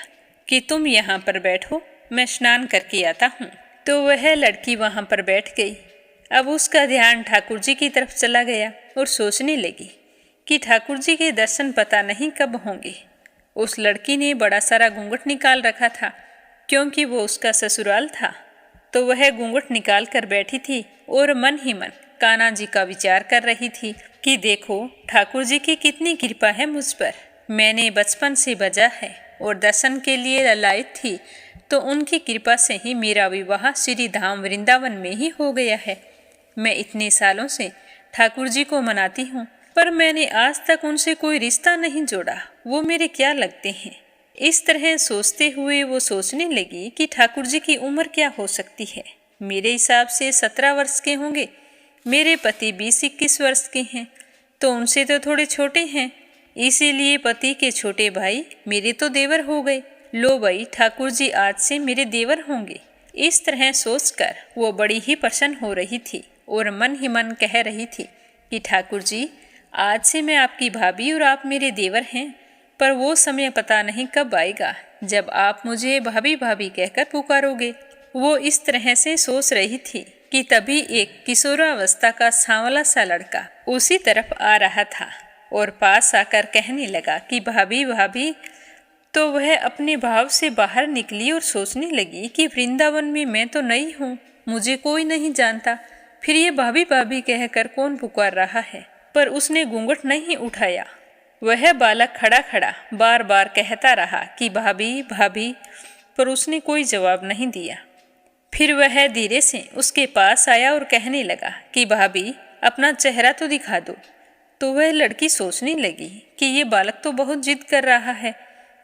कि तुम यहाँ पर बैठो, मैं स्नान करके आता हूँ। तो वह लड़की वहाँ पर बैठ गई। अब उसका ध्यान ठाकुर जी की तरफ चला गया और सोचने लगी कि ठाकुर जी के दर्शन पता नहीं कब होंगे। उस लड़की ने बड़ा सारा घूंघट निकाल रखा था, क्योंकि वो उसका ससुराल था। तो वह घूंघट निकाल कर बैठी थी और मन ही मन कान्हा जी का विचार कर रही थी कि देखो ठाकुर जी की कितनी कृपा है मुझ पर। मैंने बचपन से बजा है और दर्शन के लिए ललायित थी, तो उनकी कृपा से ही मेरा विवाह श्री धाम वृंदावन में ही हो गया है। मैं इतने सालों से ठाकुर जी को मनाती हूँ, पर मैंने आज तक उनसे कोई रिश्ता नहीं जोड़ा। वो मेरे क्या लगते हैं। इस तरह सोचते हुए वो सोचने लगी कि ठाकुर जी की उम्र क्या हो सकती है। मेरे हिसाब से 17 वर्ष के होंगे। मेरे पति 20-21 वर्ष के हैं, तो उनसे तो थोड़े छोटे हैं। इसीलिए पति के छोटे भाई मेरे तो देवर हो गए। लो भाई, ठाकुर जी आज से मेरे देवर होंगे। इस तरह सोचकर वो बड़ी ही प्रसन्न हो रही थी और मन ही मन कह रही थी कि ठाकुर जी, आज से मैं आपकी भाभी और आप मेरे देवर हैं, पर वो समय पता नहीं कब आएगा जब आप मुझे भाभी भाभी कहकर पुकारोगे। वो इस तरह से सोच रही थी कि तभी एक किशोरावस्था का सांवला सा लड़का उसी तरफ आ रहा था और पास आकर कहने लगा कि भाभी भाभी। तो वह अपने भाव से बाहर निकली और सोचने लगी कि वृंदावन में मैं तो नई हूँ, मुझे कोई नहीं जानता, फिर ये भाभी भाभी कहकर कौन पुकार रहा है। पर उसने घूंघट नहीं उठाया। वह बालक खड़ा खड़ा बार बार कहता रहा कि भाभी भाभी, पर उसने कोई जवाब नहीं दिया। फिर वह धीरे से उसके पास आया और कहने लगा कि भाभी, अपना चेहरा तो दिखा दो। तो वह लड़की सोचने लगी कि ये बालक तो बहुत जिद कर रहा है,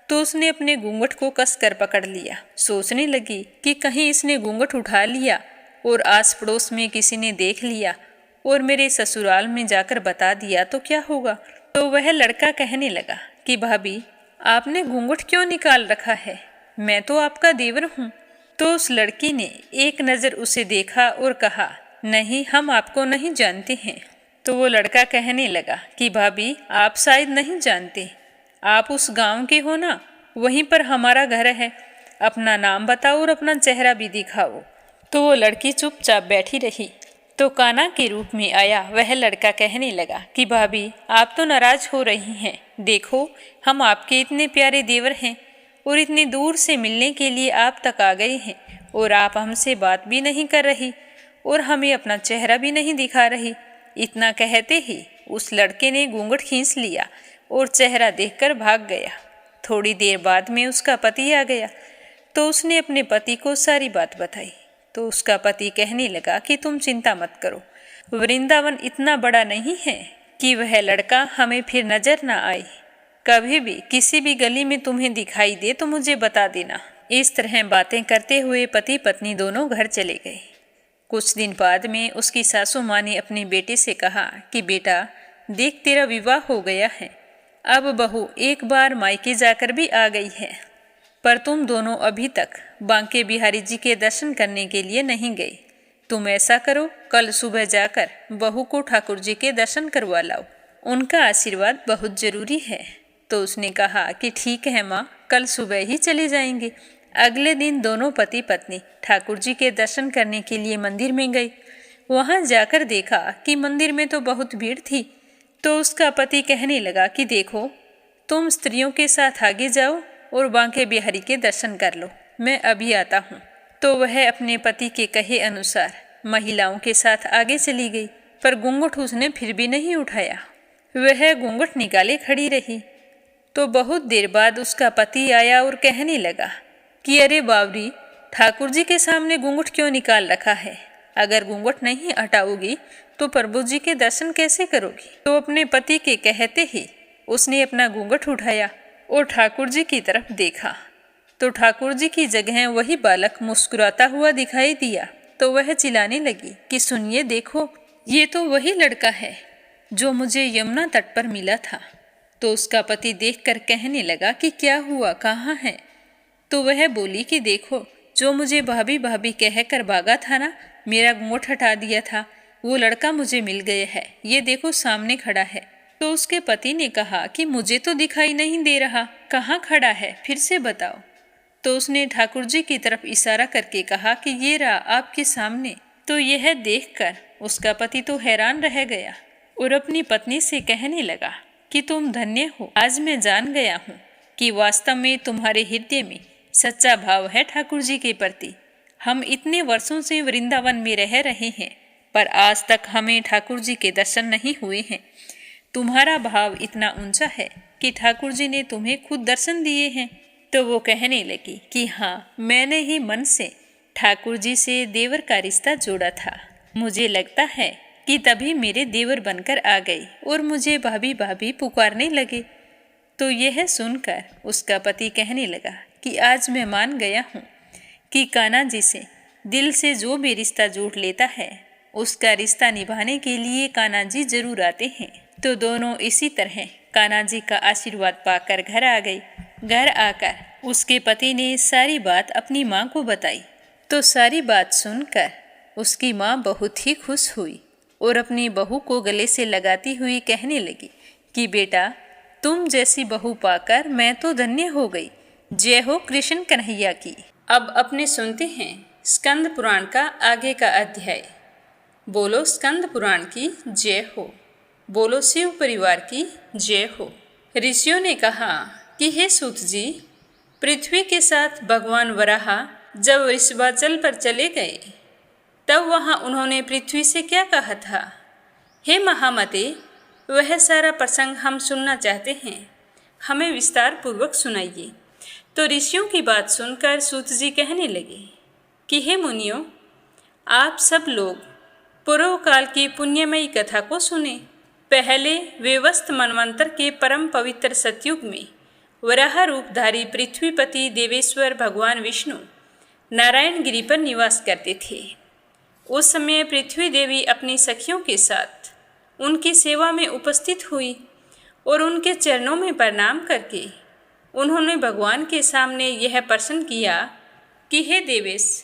तो उसने अपने घूंघट को कसकर पकड़ लिया। सोचने लगी कि कहीं इसने घूंघट उठा लिया और आस पड़ोस में किसी ने देख लिया और मेरे ससुराल में जाकर बता दिया तो क्या होगा। तो वह लड़का कहने लगा कि भाभी, आपने घूंघट क्यों निकाल रखा है, मैं तो आपका देवर हूँ। तो उस लड़की ने एक नज़र उसे देखा और कहा, नहीं, हम आपको नहीं जानते हैं। तो वो लड़का कहने लगा कि भाभी, आप शायद नहीं जानते, आप उस गांव के हो ना, वहीं पर हमारा घर है। अपना नाम बताओ और अपना चेहरा भी दिखाओ। तो वो लड़की चुपचाप बैठी रही। तो कान्हा के रूप में आया वह लड़का कहने लगा कि भाभी, आप तो नाराज हो रही हैं। देखो, हम आपके इतने प्यारे देवर हैं और इतनी दूर से मिलने के लिए आप तक आ गए हैं और आप हमसे बात भी नहीं कर रही और हमें अपना चेहरा भी नहीं दिखा रही। इतना कहते ही उस लड़के ने घूंघट खींच लिया और चेहरा देखकर भाग गया। थोड़ी देर बाद में उसका पति आ गया। तो उसने अपने पति को सारी बात बताई। तो उसका पति कहने लगा कि तुम चिंता मत करो, वृंदावन इतना बड़ा नहीं है कि वह लड़का हमें फिर नजर न आए। कभी भी किसी भी गली में तुम्हें दिखाई दे तो मुझे बता देना। इस तरह बातें करते हुए पति पत्नी दोनों घर चले गए। कुछ दिन बाद में उसकी सासू माँ ने अपने बेटे से कहा कि बेटा देख, तेरा विवाह हो गया है, अब बहू एक बार मायके जाकर भी आ गई है, पर तुम दोनों अभी तक बांके बिहारी जी के दर्शन करने के लिए नहीं गए। तुम ऐसा करो, कल सुबह जाकर बहू को ठाकुर जी के दर्शन करवा लाओ, उनका आशीर्वाद बहुत जरूरी है। तो उसने कहा कि ठीक है माँ, कल सुबह ही चले जाएंगे। अगले दिन दोनों पति पत्नी ठाकुर जी के दर्शन करने के लिए मंदिर में गई। वहां जाकर देखा कि मंदिर में तो बहुत भीड़ थी। तो उसका पति कहने लगा कि देखो, तुम स्त्रियों के साथ आगे जाओ और बांके बिहारी के दर्शन कर लो, मैं अभी आता हूँ। तो वह अपने पति के कहे अनुसार महिलाओं के साथ आगे चली गई, पर घूंघट उसने फिर भी नहीं उठाया। वह घूंघट निकाले खड़ी रही। तो बहुत देर बाद उसका पति आया और कहने लगा कि अरे बावरी, ठाकुर जी के सामने घूंघट क्यों निकाल रखा है? अगर घूंघट नहीं हटाओगी तो प्रभु जी के दर्शन कैसे करोगी? तो अपने पति के कहते ही उसने अपना घूंघट उठाया और ठाकुर जी की तरफ देखा। तो ठाकुर जी की जगह वही बालक मुस्कुराता हुआ दिखाई दिया। तो वह चिल्लाने लगी कि सुनिए, देखो, ये तो वही लड़का है जो मुझे यमुना तट पर मिला था। तो उसका पति देखकर कहने लगा कि क्या हुआ, कहाँ है? तो वह बोली कि देखो, जो मुझे भाभी भाभी कहकर भागा था ना, मेरा घूंघट हटा दिया था, वो लड़का मुझे मिल गया है, ये देखो सामने खड़ा है। तो उसके पति ने कहा कि मुझे तो दिखाई नहीं दे रहा, कहाँ खड़ा है, फिर से बताओ। तो उसने ठाकुर जी की तरफ इशारा करके कहा कि ये रहा आपके सामने। तो यह देखकर उसका पति तो हैरान रह गया और अपनी पत्नी से कहने लगा कि तुम धन्य हो, आज मैं जान गया हूँ कि वास्तव में तुम्हारे हृदय में सच्चा भाव है ठाकुर जी के प्रति। हम इतने वर्षों से वृंदावन में रह रहे हैं, पर आज तक हमें ठाकुर जी के दर्शन नहीं हुए हैं। तुम्हारा भाव इतना ऊंचा है कि ठाकुर जी ने तुम्हें खुद दर्शन दिए हैं। तो वो कहने लगी कि हाँ, मैंने ही मन से ठाकुर जी से देवर का रिश्ता जोड़ा था। मुझे लगता है कि तभी मेरे देवर बनकर आ गए और मुझे भाभी भाभी पुकारने लगे। तो यह सुनकर उसका पति कहने लगा कि आज मैं मान गया हूँ कि कान्हा जी से दिल से जो भी रिश्ता जोड़ लेता है, उसका रिश्ता निभाने के लिए कान्हा जी जरूर आते हैं। तो दोनों इसी तरह कान्हा जी का आशीर्वाद पाकर घर आ गई। घर आकर उसके पति ने सारी बात अपनी माँ को बताई। तो सारी बात सुनकर उसकी माँ बहुत ही खुश हुई और अपनी बहू को गले से लगाती हुई कहने लगी कि बेटा, तुम जैसी बहू पाकर मैं तो धन्य हो गई। जय हो कृष्ण कन्हैया की। अब अपने सुनते हैं स्कंद पुराण का आगे का अध्याय। बोलो स्कंद पुराण की जय हो, बोलो शिव परिवार की जय हो। ऋषियों ने कहा कि हे सूत जी, पृथ्वी के साथ भगवान वराहा जब ऋषभाचल पर चले गए, तब वहाँ उन्होंने पृथ्वी से क्या कहा था? हे महामते, वह सारा प्रसंग हम सुनना चाहते हैं, हमें विस्तार पूर्वक सुनाइए। तो ऋषियों की बात सुनकर सूत जी कहने लगे कि हे मुनियों, आप सब लोग पूर्व काल की पुण्यमयी कथा को सुने। पहले वेवस्त मनवंतर के परम पवित्र सतयुग में वराह रूपधारी पृथ्वीपति देवेश्वर भगवान विष्णु नारायण गिरि पर निवास करते थे। उस समय पृथ्वी देवी अपनी सखियों के साथ उनकी सेवा में उपस्थित हुई और उनके चरणों में प्रणाम करके उन्होंने भगवान के सामने यह प्रश्न किया कि हे देवेश,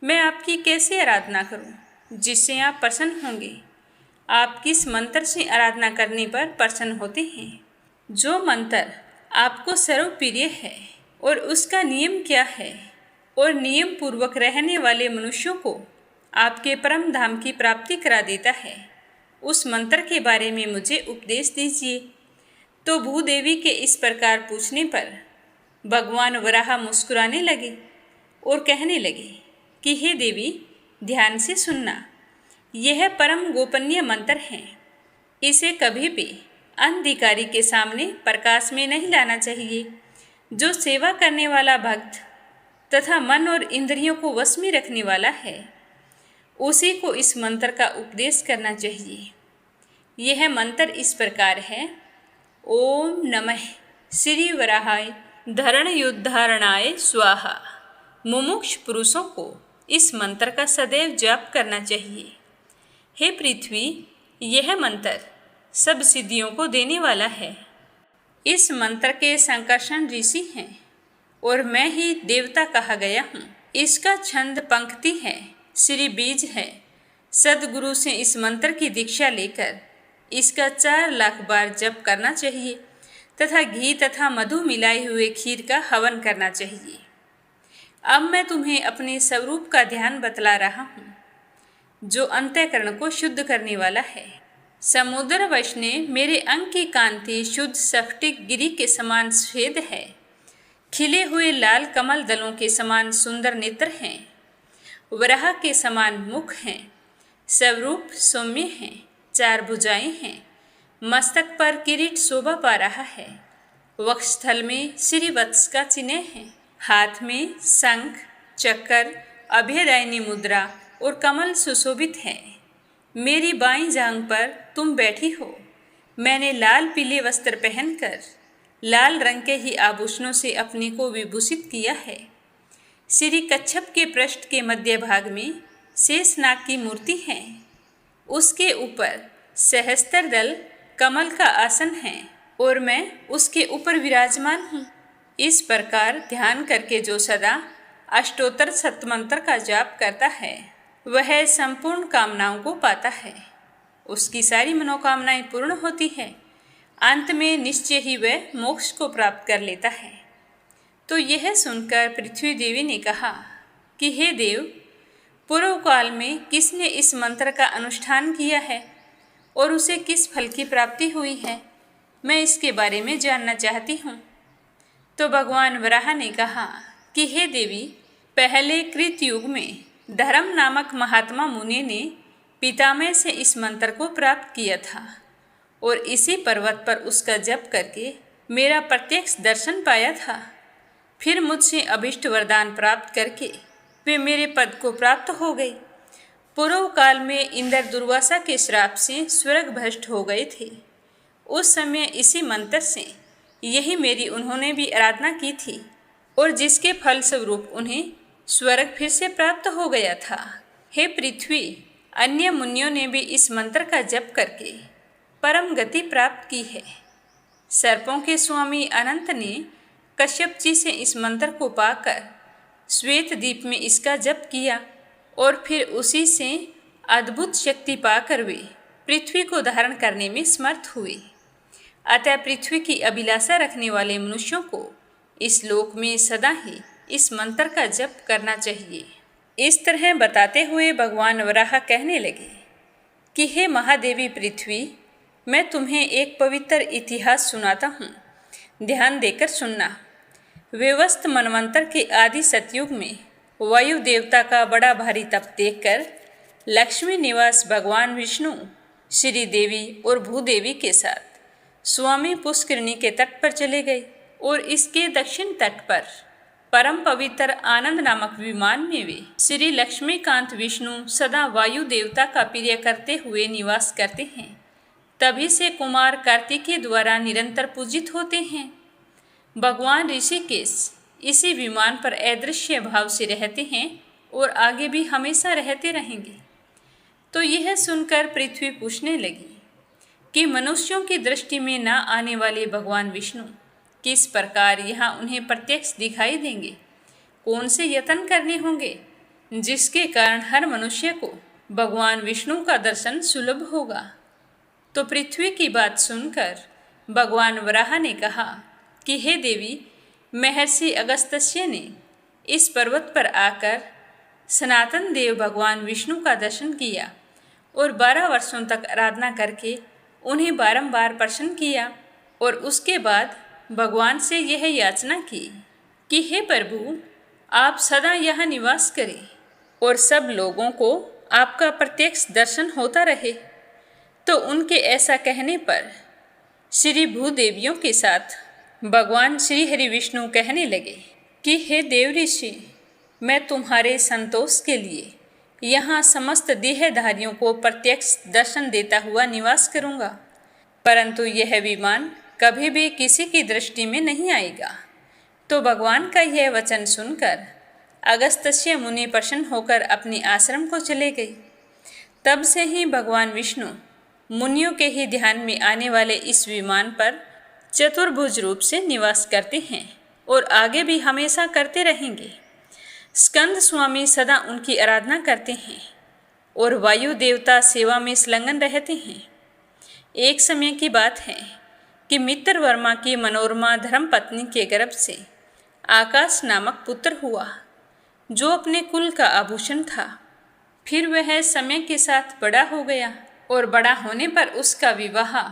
मैं आपकी कैसे आराधना करूं जिससे आप प्रसन्न होंगे? आप किस मंत्र से आराधना करने पर प्रसन्न होते हैं? जो मंत्र आपको सर्वप्रिय है और उसका नियम क्या है, और नियम पूर्वक रहने वाले मनुष्यों को आपके परम धाम की प्राप्ति करा देता है, उस मंत्र के बारे में मुझे उपदेश दीजिए। तो भूदेवी के इस प्रकार पूछने पर भगवान वराह मुस्कुराने लगे और कहने लगे कि हे देवी, ध्यान से सुनना, यह परम गोपनीय मंत्र है। इसे कभी भी अनधिकारी के सामने प्रकाश में नहीं लाना चाहिए। जो सेवा करने वाला भक्त तथा मन और इंद्रियों को वश में रखने वाला है, उसी को इस मंत्र का उपदेश करना चाहिए। यह मंत्र इस प्रकार है। ओम नमः श्री वराहाय धरणयोद्धारणाय स्वाहा। मुमुक्ष पुरुषों को इस मंत्र का सदैव जाप करना चाहिए। हे पृथ्वी, यह मंत्र सब सिद्धियों को देने वाला है। इस मंत्र के संकर्षण ऋषि हैं और मैं ही देवता कहा गया हूँ। इसका छंद पंक्ति है, श्री बीज है। सदगुरु से इस मंत्र की दीक्षा लेकर इसका 4 लाख बार जप करना चाहिए तथा घी तथा मधु मिलाए हुए खीर का हवन करना चाहिए। अब मैं तुम्हें अपने स्वरूप का ध्यान बतला रहा हूँ, जो अंतःकरण को शुद्ध करने वाला है। समुद्र वश ने मेरे अंग की कांति शुद्ध स्फटिक गिरी के समान श्वेत है। खिले हुए लाल कमल दलों के समान सुंदर नेत्र हैं। वराह के समान मुख हैं। स्वरूप सौम्य हैं। 4 भुजाएं हैं। मस्तक पर किरीट शोभा पा रहा है। वक्षस्थल में श्रीवत्स का चिन्ह है। हाथ में शंख, चक्र, अभयदायिनी मुद्रा और कमल सुशोभित है। मेरी बाईं जांघ पर तुम बैठी हो। मैंने लाल पीले वस्त्र पहनकर लाल रंग के ही आभूषणों से अपने को विभूषित किया है। श्री कच्छप के पृष्ठ के मध्य भाग में शेषनाग की मूर्ति है। उसके ऊपर सहस्त्र दल कमल का आसन है और मैं उसके ऊपर विराजमान हूँ। इस प्रकार ध्यान करके जो सदा अष्टोत्तर सतमंत्र का जाप करता है, वह संपूर्ण कामनाओं को पाता है। उसकी सारी मनोकामनाएं पूर्ण होती है। अंत में निश्चय ही वह मोक्ष को प्राप्त कर लेता है। तो यह सुनकर पृथ्वी देवी ने कहा कि हे देव, पूर्व काल में किसने इस मंत्र का अनुष्ठान किया है और उसे किस फल की प्राप्ति हुई है, मैं इसके बारे में जानना चाहती हूँ। तो भगवान वराह ने कहा कि हे देवी, पहले कृत युग में धर्म नामक महात्मा मुनि ने पितामह से इस मंत्र को प्राप्त किया था और इसी पर्वत पर उसका जप करके मेरा प्रत्यक्ष दर्शन पाया था। फिर मुझसे अभिष्ट वरदान प्राप्त करके वे मेरे पद को प्राप्त हो गए। पूर्व काल में इंद्र दुर्वासा के श्राप से स्वर्ग भ्रष्ट हो गए थे। उस समय इसी मंत्र से यही मेरी उन्होंने भी आराधना की थी और जिसके फल स्वरूप उन्हें स्वर्ग फिर से प्राप्त हो गया था। हे पृथ्वी, अन्य मुनियों ने भी इस मंत्र का जप करके परम गति प्राप्त की है। सर्पों के स्वामी अनंत ने कश्यप जी से इस मंत्र को पाकर श्वेत द्वीप में इसका जप किया और फिर उसी से अद्भुत शक्ति पाकर वे पृथ्वी को धारण करने में समर्थ हुए। अतः पृथ्वी की अभिलाषा रखने वाले मनुष्यों को इस लोक में सदा ही इस मंत्र का जप करना चाहिए। इस तरह बताते हुए भगवान वराह कहने लगे कि हे महादेवी पृथ्वी, मैं तुम्हें एक पवित्र इतिहास सुनाता हूँ, ध्यान देकर सुनना। व्यवस्थ मनवंतर के आदि सतयुग में वायु देवता का बड़ा भारी तप देखकर लक्ष्मी निवास भगवान विष्णु श्री देवी और भूदेवी के साथ स्वामी पुष्करिणी के तट पर चले गए और इसके दक्षिण तट पर परम पवित्र आनंद नामक विमान में वे श्री लक्ष्मीकांत विष्णु सदा वायु देवता का प्रिय करते हुए निवास करते हैं। तभी से कुमार कार्तिकेय द्वारा निरंतर पूजित होते हैं। भगवान ऋषिकेश इसी विमान पर अदृश्य भाव से रहते हैं और आगे भी हमेशा रहते रहेंगे। तो यह सुनकर पृथ्वी पूछने लगी कि मनुष्यों की दृष्टि में न आने वाले भगवान विष्णु किस प्रकार यहाँ उन्हें प्रत्यक्ष दिखाई देंगे, कौन से यत्न करने होंगे जिसके कारण हर मनुष्य को भगवान विष्णु का दर्शन सुलभ होगा। तो पृथ्वी की बात सुनकर भगवान वराह ने कहा कि हे देवी, महर्षि अगस्त्य ने इस पर्वत पर आकर सनातन देव भगवान विष्णु का दर्शन किया और 12 वर्षों तक आराधना करके उन्हें बारंबार प्रसन्न किया और उसके बाद भगवान से यह याचना की कि हे प्रभु, आप सदा यहाँ निवास करें और सब लोगों को आपका प्रत्यक्ष दर्शन होता रहे। तो उनके ऐसा कहने पर श्री भूदेवियों के साथ भगवान श्री हरि विष्णु कहने लगे कि हे देव ऋषि, मैं तुम्हारे संतोष के लिए यहाँ समस्त देहधारियों को प्रत्यक्ष दर्शन देता हुआ निवास करूँगा, परंतु यह विमान कभी भी किसी की दृष्टि में नहीं आएगा। तो भगवान का यह वचन सुनकर अगस्त्य मुनि प्रसन्न होकर अपने आश्रम को चले गए। तब से ही भगवान विष्णु मुनियों के ही ध्यान में आने वाले इस विमान पर चतुर्भुज रूप से निवास करते हैं और आगे भी हमेशा करते रहेंगे। स्कंद स्वामी सदा उनकी आराधना करते हैं और वायु देवता सेवा में संलग्न रहते हैं। एक समय की बात है कि मित्र वर्मा की मनोरमा धर्मपत्नी के गर्भ से आकाश नामक पुत्र हुआ, जो अपने कुल का आभूषण था। फिर वह समय के साथ बड़ा हो गया और बड़ा होने पर उसका विवाह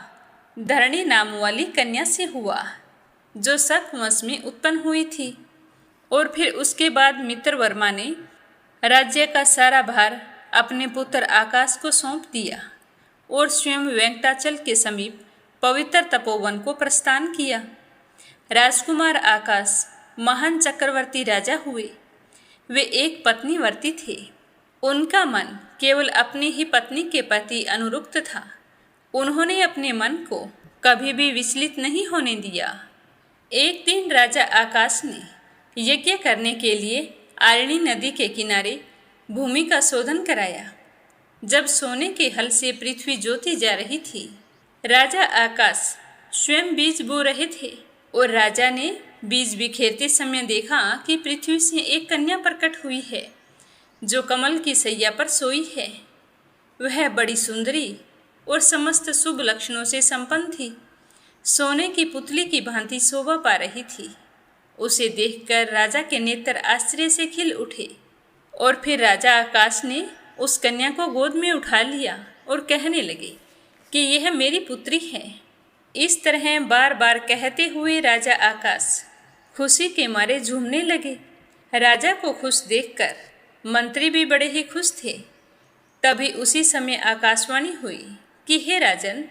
धरणी नाम वाली कन्या से हुआ, जो शक वंश में उत्पन्न हुई थी। और फिर उसके बाद मित्र वर्मा ने राज्य का सारा भार अपने पुत्र आकाश को सौंप दिया और स्वयं वेंकटाचल के समीप पवित्र तपोवन को प्रस्थान किया। राजकुमार आकाश महान चक्रवर्ती राजा हुए। वे एक पत्नीवर्ती थे। उनका मन केवल अपनी ही पत्नी के प्रति अनुरक्त था। उन्होंने अपने मन को कभी भी विचलित नहीं होने दिया। एक दिन राजा आकाश ने यज्ञ करने के लिए आरणी नदी के किनारे भूमि का शोधन कराया। जब सोने के हल से पृथ्वी जोती जा रही थी, राजा आकाश स्वयं बीज बो रहे थे और राजा ने बीज बिखेरते समय देखा कि पृथ्वी से एक कन्या प्रकट हुई है, जो कमल की सैया पर सोई है। वह बड़ी सुंदरी और समस्त शुभ लक्षणों से संपन्न थी। सोने की पुतली की भांति शोभा पा रही थी। उसे देखकर राजा के नेत्र आश्चर्य से खिल उठे और फिर राजा आकाश ने उस कन्या को गोद में उठा लिया और कहने लगे कि यह मेरी पुत्री है। इस तरह बार बार कहते हुए राजा आकाश खुशी के मारे झूमने लगे। राजा को खुश देखकर मंत्री भी बड़े ही खुश थे। तभी उसी समय आकाशवाणी हुई कि हे राजन,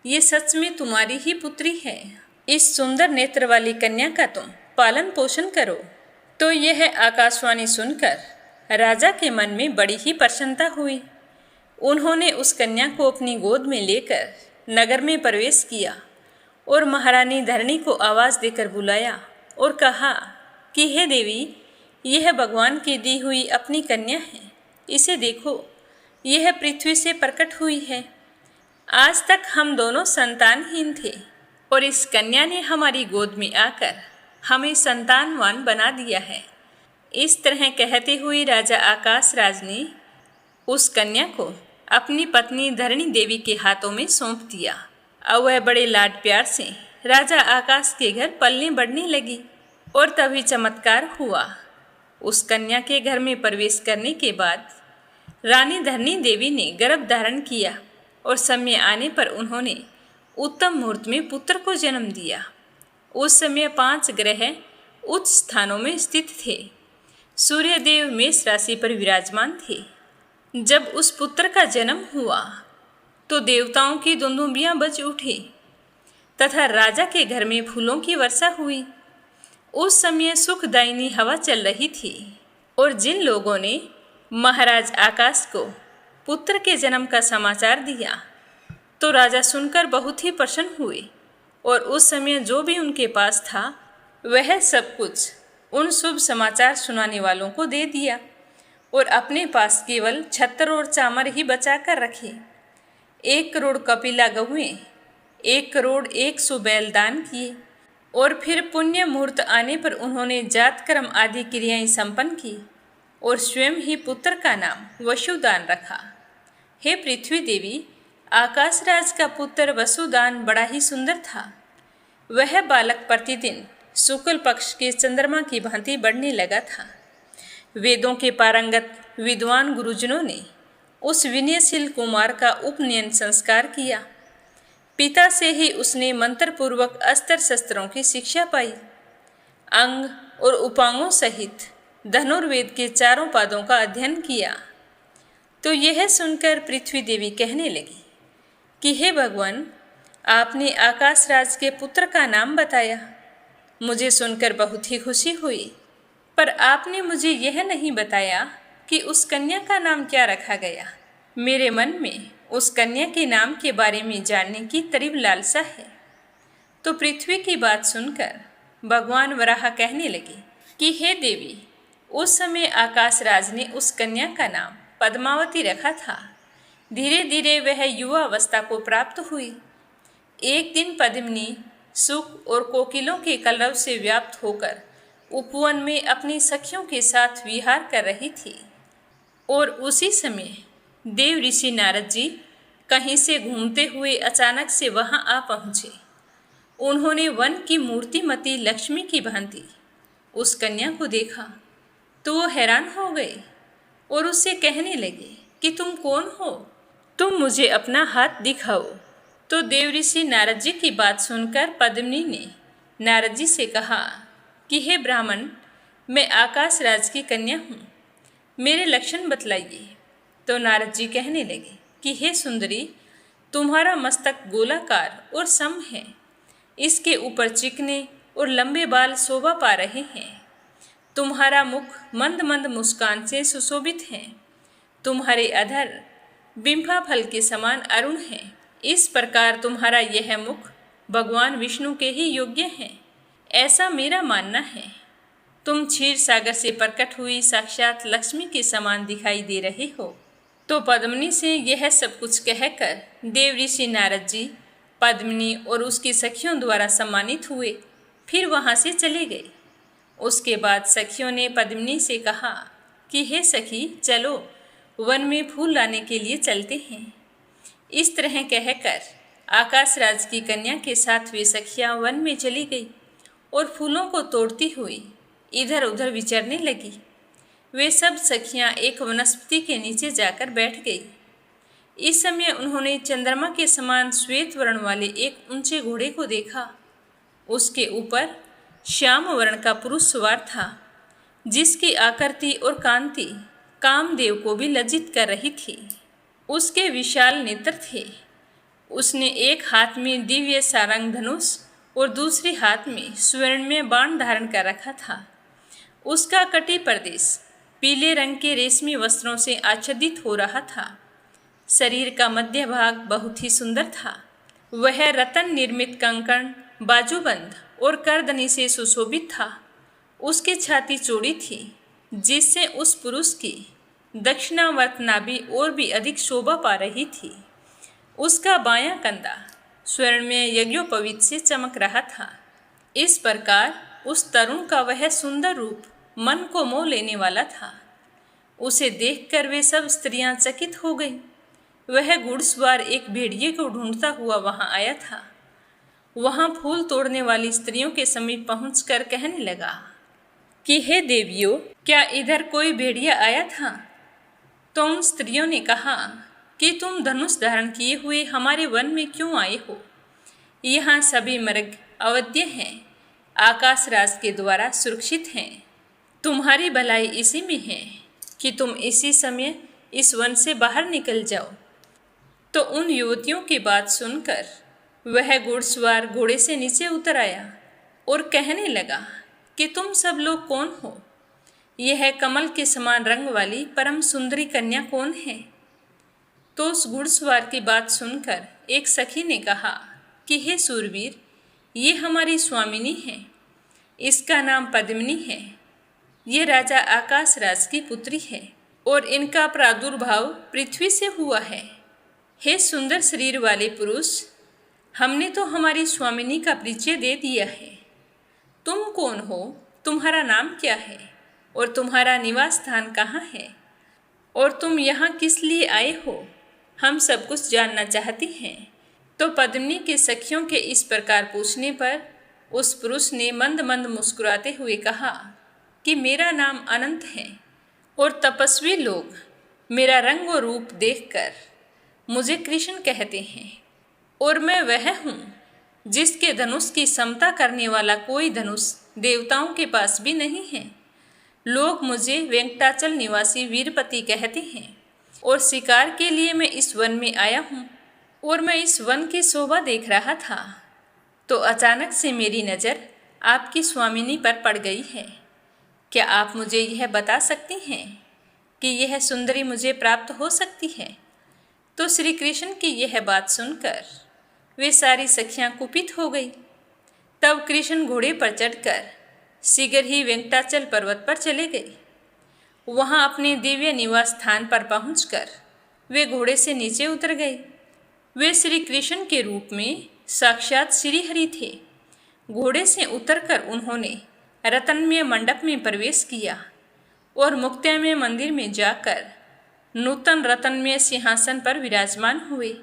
ये सच में तुम्हारी ही पुत्री है। इस सुंदर नेत्र वाली कन्या का तुम पालन पोषण करो। तो यह आकाशवाणी सुनकर राजा के मन में बड़ी ही प्रसन्नता हुई। उन्होंने उस कन्या को अपनी गोद में लेकर नगर में प्रवेश किया और महारानी धरणी को आवाज़ देकर बुलाया और कहा कि हे देवी, यह भगवान की दी हुई अपनी कन्या है। इसे देखो, यह पृथ्वी से प्रकट हुई है। आज तक हम दोनों संतानहीन थे और इस कन्या ने हमारी गोद में आकर हमें संतानवान बना दिया है। इस तरह कहते हुए राजा आकाश राज ने उस कन्या को अपनी पत्नी धरणी देवी के हाथों में सौंप दिया। अब वह बड़े लाड प्यार से राजा आकाश के घर पलने बढ़ने लगी और तभी चमत्कार हुआ। उस कन्या के घर में प्रवेश करने के बाद रानी धरणी देवी ने गर्भ धारण किया और समय आने पर उन्होंने उत्तम मुहूर्त में पुत्र को जन्म दिया। उस समय 5 ग्रह उच्च स्थानों में स्थित थे। सूर्यदेव मेष राशि पर विराजमान थे। जब उस पुत्र का जन्म हुआ तो देवताओं की दुंदुभियां बज उठी तथा राजा के घर में फूलों की वर्षा हुई। उस समय सुखदायिनी हवा चल रही थी और जिन लोगों ने महाराज आकाश को पुत्र के जन्म का समाचार दिया तो राजा सुनकर बहुत ही प्रसन्न हुए और उस समय जो भी उनके पास था वह सब कुछ उन शुभ समाचार सुनाने वालों को दे दिया और अपने पास केवल छत्र और चामर ही बचा कर रखे। 1 करोड़ कपिला गहुएं, 1 करोड़ 100 बैल दान किए और फिर पुण्य मुहूर्त आने पर उन्होंने जात कर्म आदि क्रियाएं संपन्न की और स्वयं ही पुत्र का नाम वसुदान रखा। हे पृथ्वी देवी, आकाशराज का पुत्र वसुदान बड़ा ही सुंदर था। वह बालक प्रतिदिन शुक्ल पक्ष के चंद्रमा की भांति बढ़ने लगा था। वेदों के पारंगत विद्वान गुरुजनों ने उस विनयशील कुमार का उपनयन संस्कार किया। पिता से ही उसने मंत्रपूर्वक अस्त्र शस्त्रों की शिक्षा पाई। अंग और उपांगों सहित धनुर्वेद के 4 पादों का अध्ययन किया। तो यह सुनकर पृथ्वी देवी कहने लगी कि हे भगवान, आपने आकाशराज के पुत्र का नाम बताया। मुझे सुनकर बहुत ही खुशी हुई। पर आपने मुझे यह नहीं बताया कि उस कन्या का नाम क्या रखा गया। मेरे मन में उस कन्या के नाम के बारे में जानने की तीव्र लालसा है। तो पृथ्वी की बात सुनकर भगवान वराह कहने लगे कि हे देवी, उस समय आकाश राज ने उस कन्या का नाम पद्मावती रखा था। धीरे धीरे वह युवा अवस्था को प्राप्त हुई। एक दिन पद्मिनी सुख और कोकिलों के कलरव से व्याप्त होकर उपवन में अपनी सखियों के साथ विहार कर रही थी, और उसी समय देव ऋषि नारद जी कहीं से घूमते हुए अचानक से वहां आ पहुंचे। उन्होंने वन की मूर्तिमती लक्ष्मी की भांति उस कन्या को देखा तो वो हैरान हो गए और उससे कहने लगे कि तुम कौन हो, तुम मुझे अपना हाथ दिखाओ। तो देव ऋषि नारद जी की बात सुनकर पद्मिनी ने नारद जी से कहा कि हे ब्राह्मण, मैं आकाश राज की कन्या हूँ, मेरे लक्षण बतलाइए। तो नारद जी कहने लगे कि हे सुंदरी, तुम्हारा मस्तक गोलाकार और सम है, इसके ऊपर चिकने और लंबे बाल शोभा पा रहे हैं। तुम्हारा मुख मंद मंद मुस्कान से सुशोभित है। तुम्हारे अधर बिंफा फल के समान अरुण है। इस प्रकार तुम्हारा यह मुख भगवान विष्णु के ही योग्य है, ऐसा मेरा मानना है। तुम क्षीर सागर से प्रकट हुई साक्षात लक्ष्मी के समान दिखाई दे रहे हो। तो पद्मिनी से यह सब कुछ कहकर देव ऋषि नारद जी पद्मिनी और उसकी सखियों द्वारा सम्मानित हुए, फिर वहाँ से चले गए। उसके बाद सखियों ने पद्मिनी से कहा कि हे सखी, चलो वन में फूल लाने के लिए चलते हैं। इस तरह कहकर आकाश राज की कन्या के साथ वे सखियां वन में चली गई और फूलों को तोड़ती हुई इधर उधर विचरने लगी। वे सब सखियां एक वनस्पति के नीचे जाकर बैठ गई। इस समय उन्होंने चंद्रमा के समान श्वेत वर्ण वाले एक ऊंचे घोड़े को देखा। उसके ऊपर श्याम वर्ण का पुरुष सवार था, जिसकी आकृति और कांति कामदेव को भी लज्जित कर रही थी। उसके विशाल नेत्र थे। उसने एक हाथ में दिव्य सारंग धनुष और दूसरे हाथ में स्वर्ण में बाण धारण कर रखा था। उसका कटी प्रदेश पीले रंग के रेशमी वस्त्रों से आच्छादित हो रहा था। शरीर का मध्य भाग बहुत ही सुंदर था। वह रतन निर्मित कंकण, बाजूबंद और करदनी से सुशोभित था। उसकी छाती चौड़ी थी, जिससे उस पुरुष की दक्षिणावर्त नाभि और भी अधिक शोभा पा रही थी। उसका बायां कंधा स्वर्ण में यज्ञोपवीत से चमक रहा था। इस प्रकार उस तरुण का वह सुंदर रूप मन को मोह लेने वाला था। उसे देखकर वे सब स्त्रियां चकित हो गईं। वह घुड़सवार एक भेड़िए को ढूंढता हुआ वहां आया था। वहां फूल तोड़ने वाली स्त्रियों के समीप पहुंचकर कहने लगा कि हे देवियों, क्या इधर कोई भेड़िया आया था? तो उन स्त्रियों ने कहा कि तुम धनुष धारण किए हुए हमारे वन में क्यों आए हो? यहाँ सभी मर्ग अवध्य हैं, आकाश राज के द्वारा सुरक्षित हैं। तुम्हारी भलाई इसी में है कि तुम इसी समय इस वन से बाहर निकल जाओ। तो उन युवतियों की बात सुनकर वह घुड़सवार घोड़े से नीचे उतर आया और कहने लगा कि तुम सब लोग कौन हो? यह कमल के समान रंग वाली परम सुंदरी कन्या कौन है? तो उस घुड़सवार की बात सुनकर एक सखी ने कहा कि हे सूरवीर, ये हमारी स्वामिनी है। इसका नाम पद्मिनी है। ये राजा आकाश राज की पुत्री है और इनका प्रादुर्भाव पृथ्वी से हुआ है। हे सुंदर शरीर वाले पुरुष, हमने तो हमारी स्वामिनी का परिचय दे दिया है। तुम कौन हो? तुम्हारा नाम क्या है? और तुम्हारा निवास स्थान कहाँ है? और तुम यहाँ किस लिए आए हो? हम सब कुछ जानना चाहती हैं। तो पद्मिनी के सखियों के इस प्रकार पूछने पर उस पुरुष ने मंद मंद मुस्कुराते हुए कहा कि मेरा नाम अनंत है और तपस्वी लोग मेरा रंग और रूप देखकर मुझे कृष्ण कहते हैं, और मैं वह हूँ जिसके धनुष की समता करने वाला कोई धनुष देवताओं के पास भी नहीं है। लोग मुझे वेंकटाचल निवासी वीरपति कहते हैं और शिकार के लिए मैं इस वन में आया हूँ। और मैं इस वन की शोभा देख रहा था तो अचानक से मेरी नज़र आपकी स्वामिनी पर पड़ गई है। क्या आप मुझे यह बता सकती हैं कि यह सुंदरी मुझे प्राप्त हो सकती है? तो श्री कृष्ण की यह बात सुनकर वे सारी सखियां कुपित हो गई। तब कृष्ण घोड़े पर चढ़कर शीघ्र ही वेंकटाचल पर्वत पर चले गए। वहां अपने दिव्य निवास स्थान पर पहुंचकर वे घोड़े से नीचे उतर गए। वे श्री कृष्ण के रूप में साक्षात श्री हरि थे। घोड़े से उतरकर उन्होंने रत्नमय मंडप में प्रवेश किया और मुक्तिमय मंदिर में जाकर नूतन रत्नमय सिंहासन पर विराजमान हुए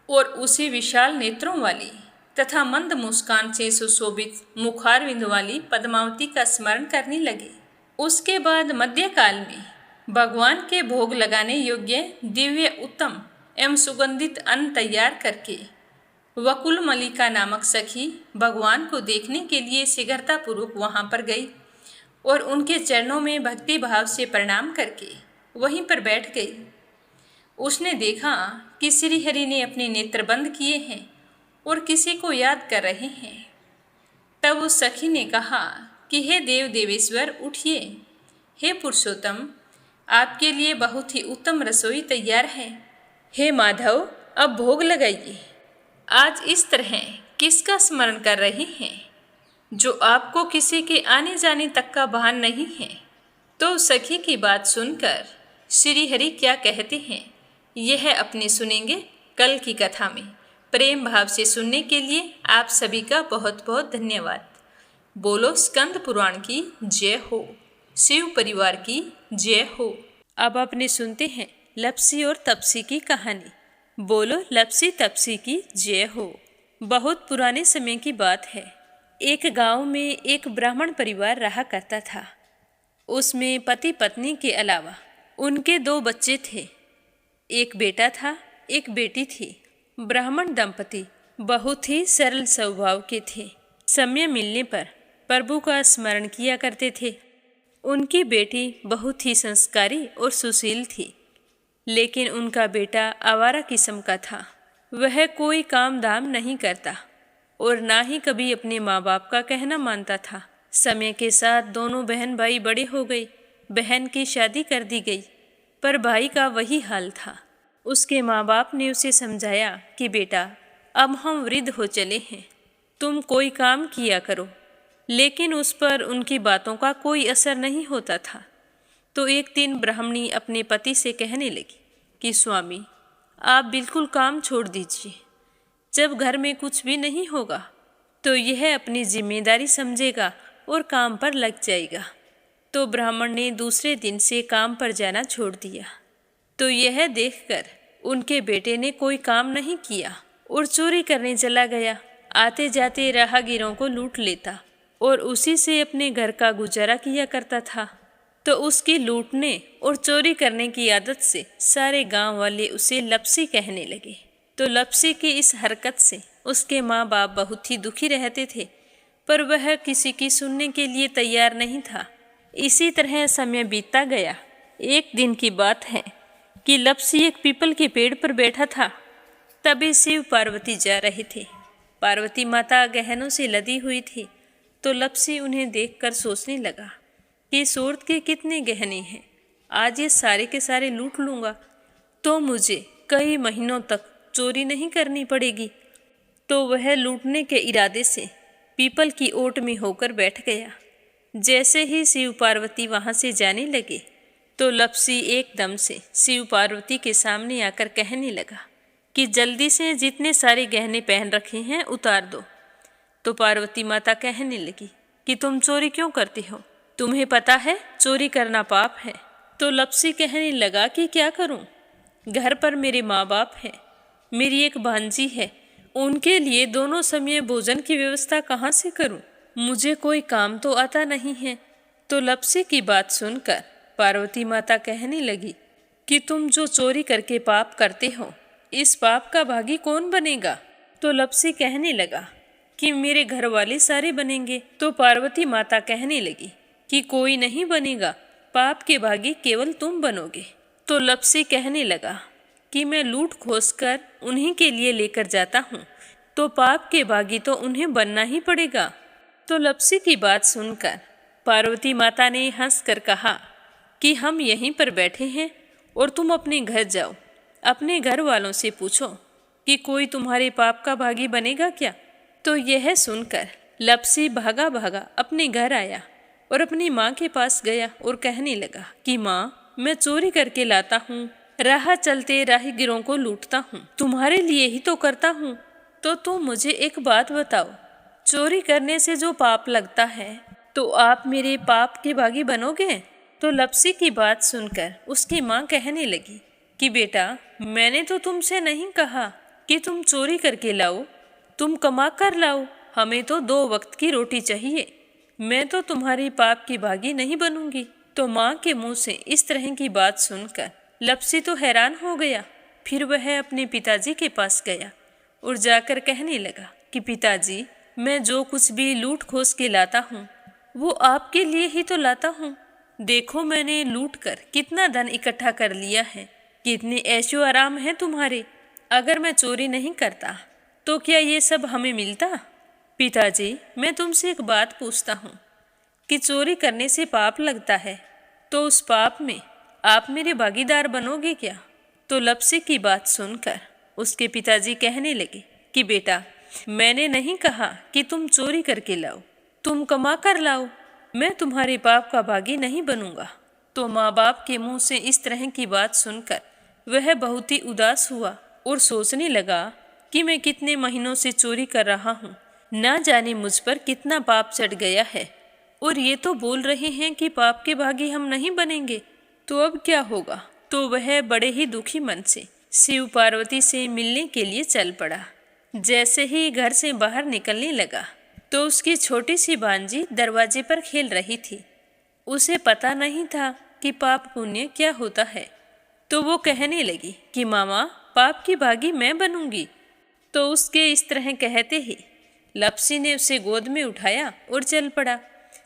और उसी विशाल नेत्रों वाली तथा मंद मुस्कान से सुशोभित मुखारविंद वाली पद्मावती का स्मरण करने लगे। उसके बाद मध्यकाल में भगवान के भोग लगाने योग्य दिव्य उत्तम एवं सुगंधित अन्न तैयार करके वकुल मलिका नामक सखी भगवान को देखने के लिए शीघ्रतापूर्वक वहां पर गई और उनके चरणों में भक्ति भाव से प्रणाम करके वहीं पर बैठ गई। उसने देखा कि श्री हरि ने अपने नेत्र बंद किए हैं और किसी को याद कर रहे हैं। तब उस सखी ने कहा कि हे देव देवेश्वर उठिए, हे पुरुषोत्तम आपके लिए बहुत ही उत्तम रसोई तैयार है। हे माधव अब भोग लगाइए। आज इस तरह किसका स्मरण कर रहे हैं जो आपको किसी के आने जाने तक का भान नहीं है? तो सखी की बात सुनकर श्री हरि क्या कहते हैं यह अपने सुनेंगे कल की कथा में। प्रेम भाव से सुनने के लिए आप सभी का बहुत बहुत धन्यवाद। बोलो स्कंद पुराण की जय हो, शिव परिवार की जय हो। अब आपने सुनते हैं लप्सी और तपसी की कहानी। बोलो लप्सी तपसी की जय हो। बहुत पुराने समय की बात है। एक गांव में एक ब्राह्मण परिवार रहा करता था। उसमें पति पत्नी के अलावा उनके 2 बच्चे थे। एक बेटा था, एक बेटी थी। ब्राह्मण दंपति बहुत ही सरल स्वभाव के थे। समय मिलने पर प्रभु का स्मरण किया करते थे। उनकी बेटी बहुत ही संस्कारी और सुशील थी, लेकिन उनका बेटा आवारा किस्म का था। वह कोई काम धाम नहीं करता और ना ही कभी अपने माँ बाप का कहना मानता था। समय के साथ दोनों बहन भाई बड़े हो गए। बहन की शादी कर दी गई, पर भाई का वही हाल था। उसके माँ बाप ने उसे समझाया कि बेटा अब हम वृद्ध हो चले हैं, तुम कोई काम किया करो, लेकिन उस पर उनकी बातों का कोई असर नहीं होता था। तो एक दिन ब्राह्मणी अपने पति से कहने लगी कि स्वामी आप बिल्कुल काम छोड़ दीजिए। जब घर में कुछ भी नहीं होगा तो यह अपनी जिम्मेदारी समझेगा और काम पर लग जाएगा। तो ब्राह्मण ने दूसरे दिन से काम पर जाना छोड़ दिया। तो यह देखकर उनके बेटे ने कोई काम नहीं किया और चोरी करने चला गया। आते जाते राहगीरों को लूट लेता और उसी से अपने घर का गुजारा किया करता था। तो उसकी लूटने और चोरी करने की आदत से सारे गांव वाले उसे लप्सी कहने लगे। तो लप्सी की इस हरकत से उसके माँ बाप बहुत ही दुखी रहते थे, पर वह किसी की सुनने के लिए तैयार नहीं था। इसी तरह समय बीतता गया। एक दिन की बात है कि लप्सी एक पीपल के पेड़ पर बैठा था। तभी शिव पार्वती जा रहे थे। पार्वती माता गहनों से लदी हुई थी। तो लप्सी उन्हें देखकर सोचने लगा कि सूरत के कितने गहने हैं, आज ये सारे के सारे लूट लूँगा तो मुझे कई महीनों तक चोरी नहीं करनी पड़ेगी। तो वह लूटने के इरादे से पीपल की ओट में होकर बैठ गया। जैसे ही शिव पार्वती वहाँ से जाने लगे तो लप्सी एकदम से शिव पार्वती के सामने आकर कहने लगा कि जल्दी से जितने सारे गहने पहन रखे हैं उतार दो। तो पार्वती माता कहने लगी कि तुम चोरी क्यों करती हो, तुम्हें पता है चोरी करना पाप है। तो लप्सी कहने लगा कि क्या करूं, घर पर मेरे माँ बाप हैं, मेरी एक भांजी है, उनके लिए दोनों समय भोजन की व्यवस्था कहाँ से करूं, मुझे कोई काम तो आता नहीं है। तो लप्सी की बात सुनकर पार्वती माता कहने लगी कि तुम जो चोरी करके पाप करते हो, इस पाप का भागी कौन बनेगा। तो लप्सी कहने लगा कि मेरे घर वाले सारे बनेंगे। तो पार्वती माता कहने लगी कि कोई नहीं बनेगा, पाप के भागी केवल तुम बनोगे। तो लप्सी कहने लगा कि मैं लूट खोस कर उन्हीं के लिए लेकर जाता हूँ, तो पाप के भागी तो उन्हें बनना ही पड़ेगा। तो लप्सी की बात सुनकर पार्वती माता ने हंसकर कहा कि हम यहीं पर बैठे हैं और तुम अपने घर जाओ। अपने घर वालों से पूछो कि कोई तुम्हारे पाप का भागी बनेगा क्या। तो यह सुनकर लपसी भागा भागा अपने घर आया और अपनी माँ के पास गया और कहने लगा कि माँ, मैं चोरी करके लाता हूँ, राह चलते राहगीरों को लूटता हूँ, तुम्हारे लिए ही तो करता हूँ। तो तुम मुझे एक बात बताओ, चोरी करने से जो पाप लगता है तो आप मेरे पाप के भागी बनोगे? तो लपसी की बात सुनकर उसकी माँ कहने लगी कि बेटा, मैंने तो तुमसे नहीं कहा कि तुम चोरी करके लाओ, तुम कमा कर लाओ, हमें तो 2 वक्त की रोटी चाहिए, मैं तो तुम्हारी पाप की भागी नहीं बनूंगी। तो माँ के मुंह से इस तरह की बात सुनकर लपसी तो हैरान हो गया। फिर वह अपने पिताजी के पास गया और जाकर कहने लगा कि पिताजी, मैं जो कुछ भी लूट खोस के लाता हूँ वो आपके लिए ही तो लाता हूँ। देखो मैंने लूट कर कितना धन इकट्ठा कर लिया है, कितने ऐशो आराम है तुम्हारे। अगर मैं चोरी नहीं करता तो क्या ये सब हमें मिलता? पिताजी, मैं तुमसे एक बात पूछता हूँ कि चोरी करने से पाप लगता है, तो उस पाप में आप मेरे भागीदार बनोगे क्या? तो लपसी की बात सुनकर उसके पिताजी कहने लगे कि बेटा, मैंने नहीं कहा कि तुम चोरी करके लाओ, तुम कमा कर लाओ, मैं तुम्हारे पाप का भागी नहीं बनूंगा। तो माँ बाप के मुंह से इस तरह की बात सुनकर वह बहुत ही उदास हुआ और सोचने लगा कि मैं कितने महीनों से चोरी कर रहा हूँ, ना जाने मुझ पर कितना पाप चढ़ गया है, और ये तो बोल रहे हैं कि पाप के भागी हम नहीं बनेंगे, तो अब क्या होगा। तो वह बड़े ही दुखी मन से शिव पार्वती से मिलने के लिए चल पड़ा। जैसे ही घर से बाहर निकलने लगा तो उसकी छोटी सी भांजी दरवाजे पर खेल रही थी। उसे पता नहीं था कि पाप पुण्य क्या होता है, तो वो कहने लगी कि मामा, पाप की भागी मैं बनूंगी। तो उसके इस तरह कहते ही लपसी ने उसे गोद में उठाया और चल पड़ा।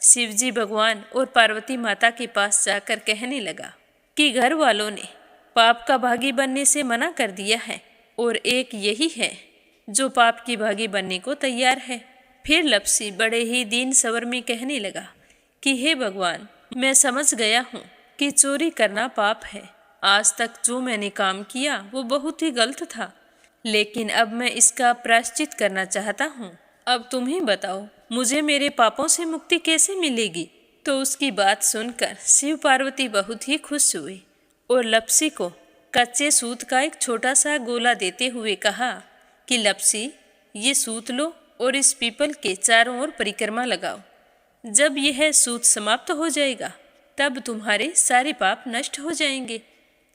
शिवजी भगवान और पार्वती माता के पास जाकर कहने लगा कि घर वालों ने पाप का भागी बनने से मना कर दिया है और एक यही है जो पाप की भागी बनने को तैयार है। फिर लपसी बड़े ही दीन स्वर में कहने लगा कि हे भगवान, मैं समझ गया हूँ कि चोरी करना पाप है। आज तक जो मैंने काम किया वो बहुत ही गलत था, लेकिन अब मैं इसका प्रायश्चित करना चाहता हूँ। अब तुम ही बताओ, मुझे मेरे पापों से मुक्ति कैसे मिलेगी? तो उसकी बात सुनकर शिव पार्वती बहुत ही खुश हुई और लपसी को कच्चे सूत का एक छोटा सा गोला देते हुए कहा कि लपसी, ये सूत लो और इस पीपल के चारों ओर परिक्रमा लगाओ। जब यह सूत समाप्त हो जाएगा तब तुम्हारे सारे पाप नष्ट हो जाएंगे।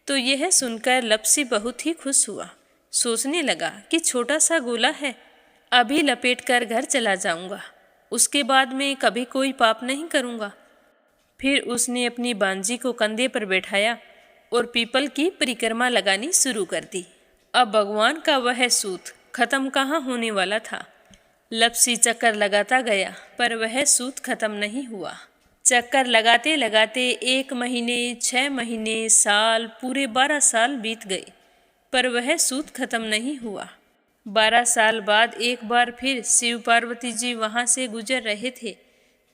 तो यह सुनकर लपसी बहुत ही खुश हुआ। सोचने लगा कि छोटा सा गोला है, अभी लपेट कर घर चला जाऊंगा, उसके बाद में कभी कोई पाप नहीं करूंगा। फिर उसने अपनी बांजी को कंधे पर बैठाया और पीपल की परिक्रमा लगानी शुरू कर दी। अब भगवान का वह सूत खत्म कहाँ होने वाला था। लपसी चक्कर लगाता गया पर वह सूत खत्म नहीं हुआ। चक्कर लगाते लगाते 1 महीने, 6 महीने, साल, पूरे 12 साल बीत गए, पर वह सूत खत्म नहीं हुआ। 12 साल बाद एक बार फिर शिव पार्वती जी वहाँ से गुजर रहे थे,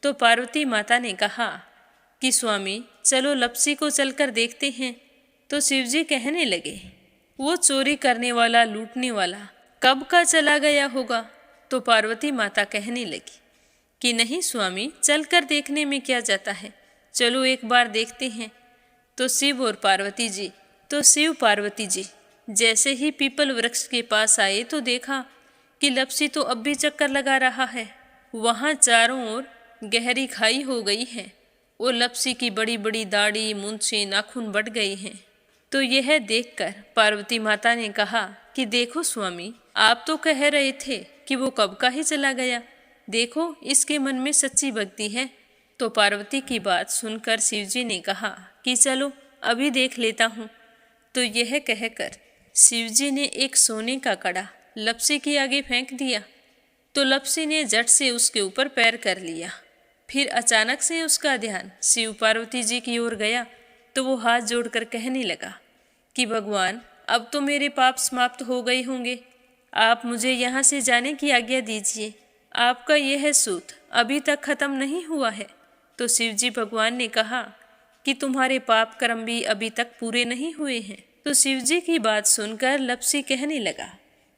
तो पार्वती माता ने कहा कि स्वामी, चलो लपसी को चलकर देखते हैं। तो शिवजी कहने लगे, वो चोरी करने वाला, लूटने वाला कब का चला गया होगा। तो पार्वती माता कहने लगी कि नहीं स्वामी, चलकर देखने में क्या जाता है, चलो एक बार देखते हैं। तो शिव पार्वती जी जैसे ही पीपल वृक्ष के पास आए तो देखा कि लपसी तो अब भी चक्कर लगा रहा है। वहाँ चारों ओर गहरी खाई हो गई है और लपसी की बड़ी बड़ी दाढ़ी, मूंछें, नाखून बढ़ गए हैं। तो यह देखकर पार्वती माता ने कहा कि देखो स्वामी, आप तो कह रहे थे कि वो कब का ही चला गया, देखो इसके मन में सच्ची भक्ति है। तो पार्वती की बात सुनकर शिवजी ने कहा कि चलो अभी देख लेता हूँ। तो यह कहकर शिवजी ने एक सोने का कड़ा लपसी के आगे फेंक दिया। तो लपसी ने झट से उसके ऊपर पैर कर लिया। फिर अचानक से उसका ध्यान शिव पार्वती जी की ओर गया तो वो हाथ जोड़कर कहने लगा कि भगवान, अब तो मेरे पाप समाप्त हो गए होंगे, आप मुझे यहाँ से जाने की आज्ञा दीजिए। आपका यह सूत अभी तक खत्म नहीं हुआ है, तो शिवजी भगवान ने कहा कि तुम्हारे पाप कर्म भी अभी तक पूरे नहीं हुए हैं। तो शिवजी की बात सुनकर लप्सी कहने लगा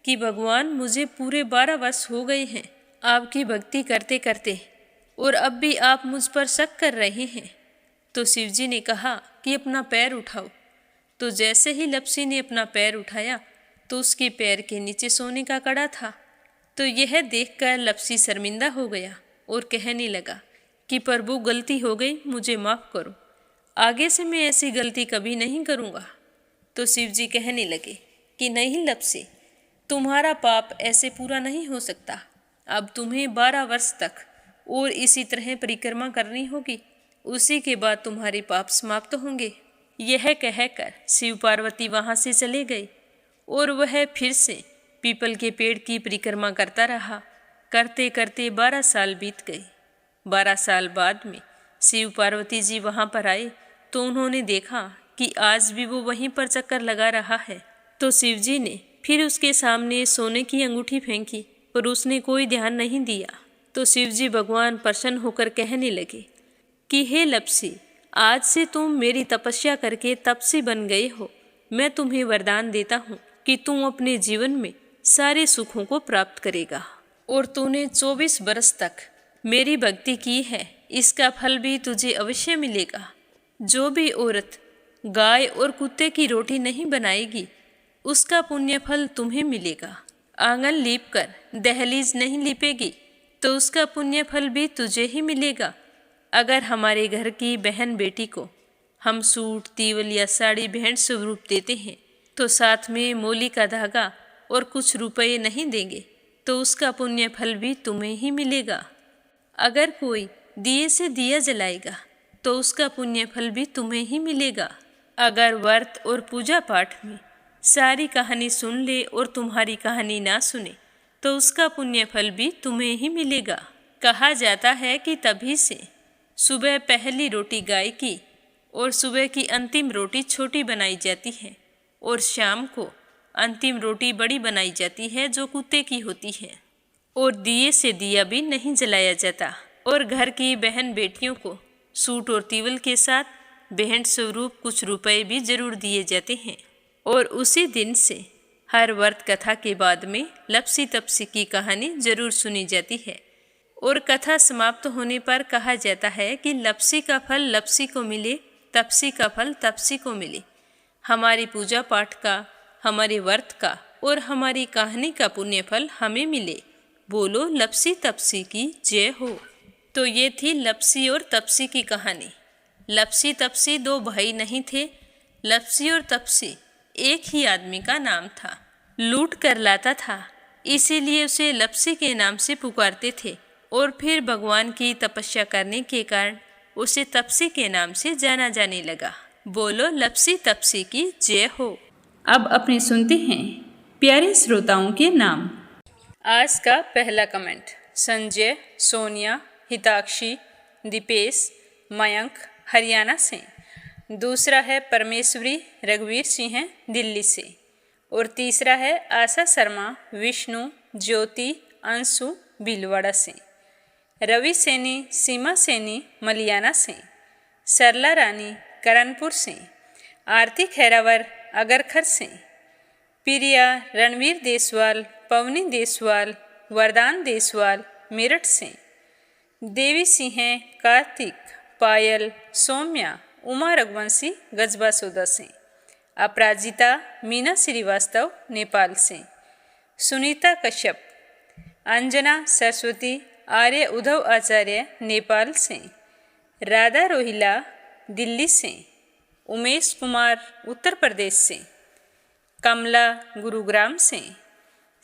कि भगवान, मुझे पूरे 12 वर्ष हो गए हैं आपकी भक्ति करते करते, और अब भी आप मुझ पर शक कर रहे हैं। तो शिवजी ने कहा कि अपना पैर उठाओ। तो जैसे ही लप्सी ने अपना पैर उठाया तो उसके पैर के नीचे सोने का कड़ा था। तो यह देखकर लप्सी शर्मिंदा हो गया और कहने लगा कि प्रभु, गलती हो गई, मुझे माफ़ करो, आगे से मैं ऐसी गलती कभी नहीं करूँगा। तो शिवजी कहने लगे कि नहीं लप्सी, तुम्हारा पाप ऐसे पूरा नहीं हो सकता। अब तुम्हें 12 वर्ष तक और इसी तरह परिक्रमा करनी होगी, उसी के बाद तुम्हारे पाप समाप्त होंगे। यह कहकर शिव पार्वती वहाँ से चले गए और वह फिर से पीपल के पेड़ की परिक्रमा करता रहा। करते करते 12 साल बीत गए। 12 साल बाद में शिव पार्वती जी वहाँ पर आए तो उन्होंने देखा कि आज भी वो वहीं पर चक्कर लगा रहा है। तो शिवजी ने फिर उसके सामने सोने की अंगूठी फेंकी, पर उसने कोई ध्यान नहीं दिया। तो शिवजी भगवान प्रसन्न होकर कहने लगे कि हे लप्सी, आज से तुम मेरी तपस्या करके तपसी बन गए हो। मैं तुम्हें वरदान देता हूँ कि तुम अपने जीवन में सारे सुखों को प्राप्त करेगा। और तूने 24 बरस तक मेरी भक्ति की है, इसका फल भी तुझे अवश्य मिलेगा। जो भी औरत गाय और कुत्ते की रोटी नहीं बनाएगी, उसका पुण्य फल तुम्हें मिलेगा। आंगन लीप कर दहलीज नहीं लीपेगी, तो उसका पुण्य फल भी तुझे ही मिलेगा। अगर हमारे घर की बहन बेटी को हम सूट, तीवल या साड़ी भेंट स्वरूप देते हैं, तो साथ में मोली का धागा और कुछ रुपये नहीं देंगे, तो उसका पुण्य फल भी तुम्हें ही मिलेगा। अगर कोई दिए से दिया जलाएगा, तो उसका पुण्य फल भी तुम्हें ही मिलेगा। अगर व्रत और पूजा पाठ में सारी कहानी सुन ले और तुम्हारी कहानी ना सुने, तो उसका पुण्य फल भी तुम्हें ही मिलेगा। कहा जाता है कि तभी से सुबह पहली रोटी गाय की और सुबह की अंतिम रोटी छोटी बनाई जाती है, और शाम को अंतिम रोटी बड़ी बनाई जाती है जो कुत्ते की होती है। और दिए से दिया भी नहीं जलाया जाता। और घर की बहन बेटियों को सूट और तीवल के साथ भेंट स्वरूप कुछ रुपए भी जरूर दिए जाते हैं। और उसी दिन से हर व्रत कथा के बाद में लप्सी तपसी की कहानी जरूर सुनी जाती है। और कथा समाप्त होने पर कहा जाता है कि लप्सी का फल लप्सी को मिले, तपसी का फल तपसी को मिले। हमारी पूजा पाठ का, हमारे व्रत का और हमारी कहानी का पुण्य फल हमें मिले। बोलो लप्सी तपसी की जय हो। तो ये थी लप्सी और तपसी की कहानी। लप्सी तपसी 2 भाई नहीं थे। लप्सी और तपसी एक ही आदमी का नाम था। लूट कर लाता था, इसीलिए उसे लप्सी के नाम से पुकारते थे। और फिर भगवान की तपस्या करने के कारण उसे तपसी के नाम से जाना जाने लगा। बोलो लप्सी तपसी की जय हो। अब अपने सुनते हैं प्यारे श्रोताओं के नाम। आज का पहला कमेंट संजय, सोनिया, हिताक्षी, दीपेश, मयंक हरियाणा से। दूसरा है परमेश्वरी रघुवीर सिंह है दिल्ली से। और तीसरा है आशा शर्मा, विष्णु, ज्योति, अंशु भीलवाड़ा से। रवि सैनी, सीमा सैनी मलियाना से। सरला रानी करणपुर से। आरती खैरावर अगरखर से। प्रिया रणवीर देसवाल, पवनी देसवाल, वरदान देसवाल मेरठ से। देवी सिंह, कार्तिक, पायल, सौम्या, उमा रघुवंशी गजबा सौदा से। अपराजिता मीना श्रीवास्तव नेपाल से। सुनीता कश्यप, अंजना सरस्वती, आर्य उद्धव आचार्य नेपाल से। राधा रोहिला दिल्ली से। उमेश कुमार उत्तर प्रदेश से। कमला गुरुग्राम से।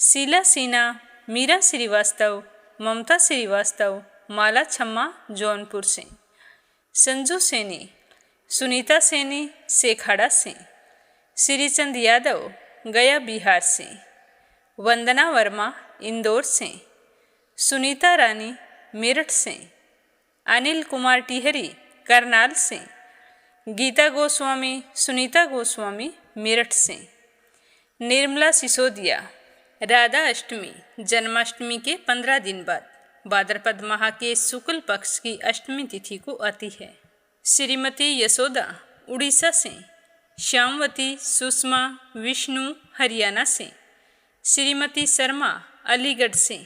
शीला सिन्हा, मीरा श्रीवास्तव, ममता श्रीवास्तव, माला छम्मा जौनपुर से। संजू सैनी, सुनीता सैनी सेखाड़ा से। श्रीचंद यादव गया बिहार से। वंदना वर्मा इंदौर से। सुनीता रानी मेरठ से। अनिल कुमार टिहरी करनाल से। गीता गोस्वामी, सुनीता गोस्वामी मेरठ से। निर्मला सिसोदिया, राधा अष्टमी जन्माष्टमी के 15 दिन बाद भाद्रपद माह के शुक्ल पक्ष की अष्टमी तिथि को आती है। श्रीमती यशोदा उड़ीसा से, श्यामवती सुषमा विष्णु हरियाणा से, श्रीमती शर्मा अलीगढ़ से,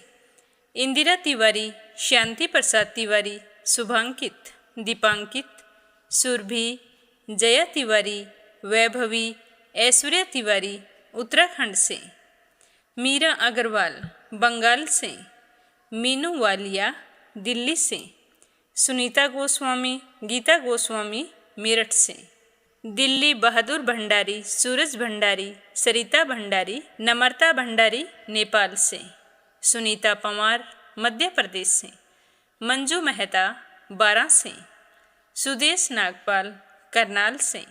इंदिरा तिवारी, शांति प्रसाद तिवारी, शुभांकित, दीपांकित, सुरभि, जया तिवारी, वैभवी, ऐश्वर्या तिवारी उत्तराखंड से, मीरा अग्रवाल बंगाल से, मीनू वालिया दिल्ली से, सुनीता गोस्वामी, गीता गोस्वामी मेरठ से, दिल्ली बहादुर भंडारी, सूरज भंडारी, सरिता भंडारी, नम्रता भंडारी नेपाल से, सुनीता पवार मध्य प्रदेश से, मंजू मेहता बारां से, सुदेश नागपाल करनाल से,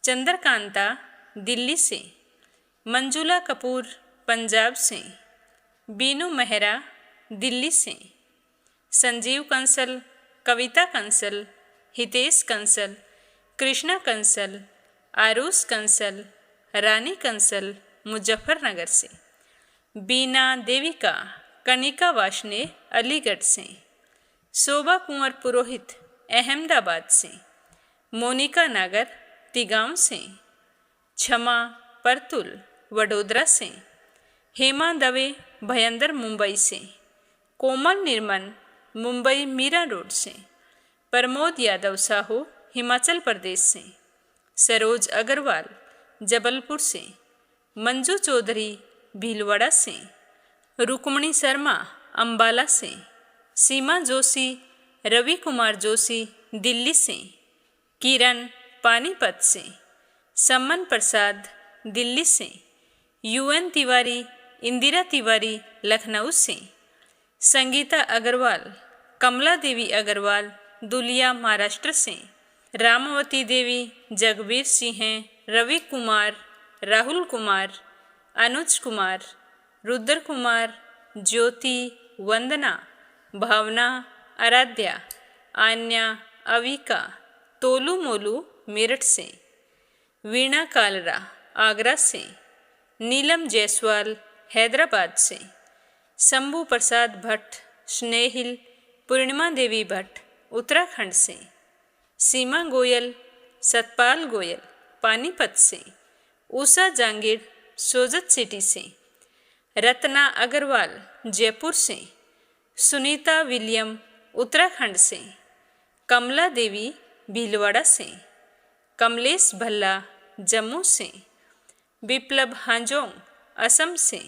चंद्रकांता दिल्ली से, मंजुला कपूर पंजाब से, बीनू मेहरा दिल्ली से, संजीव कंसल, कविता कंसल, हितेश कंसल, कृष्णा कंसल, आरुष कंसल, रानी कंसल मुजफ्फरनगर से, बीना देविका कनिका वाशने अलीगढ़ से, शोभा कुंवर पुरोहित अहमदाबाद से, मोनिका नागर तिगांव से, क्षमा परतुल वडोदरा से, हेमा दवे भयंदर मुंबई से, कोमल निर्मल मुंबई मीरा रोड से, प्रमोद यादव साहू हिमाचल प्रदेश से, सरोज अग्रवाल जबलपुर से, मंजू चौधरी भीलवाड़ा से, रुक्मणी शर्मा अंबाला से, सीमा जोशी रवि कुमार जोशी दिल्ली से, किरण पानीपत से, सम्मन प्रसाद दिल्ली से, यूएन तिवारी इंदिरा तिवारी लखनऊ से, संगीता अग्रवाल कमला देवी अग्रवाल दुलिया महाराष्ट्र से, रामावती देवी जगबीर सिंह रवि कुमार राहुल कुमार अनुज कुमार रुद्र कुमार ज्योति वंदना भावना आराध्या आन्या अविका तोलू मोलू मेरठ से, वीणा कालरा आगरा से, नीलम जायसवाल हैदराबाद से, शंभू प्रसाद भट्ट स्नेहिल पूर्णिमा देवी भट्ट उत्तराखंड से, सीमा गोयल सतपाल गोयल पानीपत से, उषा जांगीर सोजत सिटी से, रत्ना अग्रवाल जयपुर से, सुनीता विलियम उत्तराखंड से, कमला देवी भीलवाड़ा से, कमलेश भल्ला जम्मू से, विप्लव हांजोंग असम से,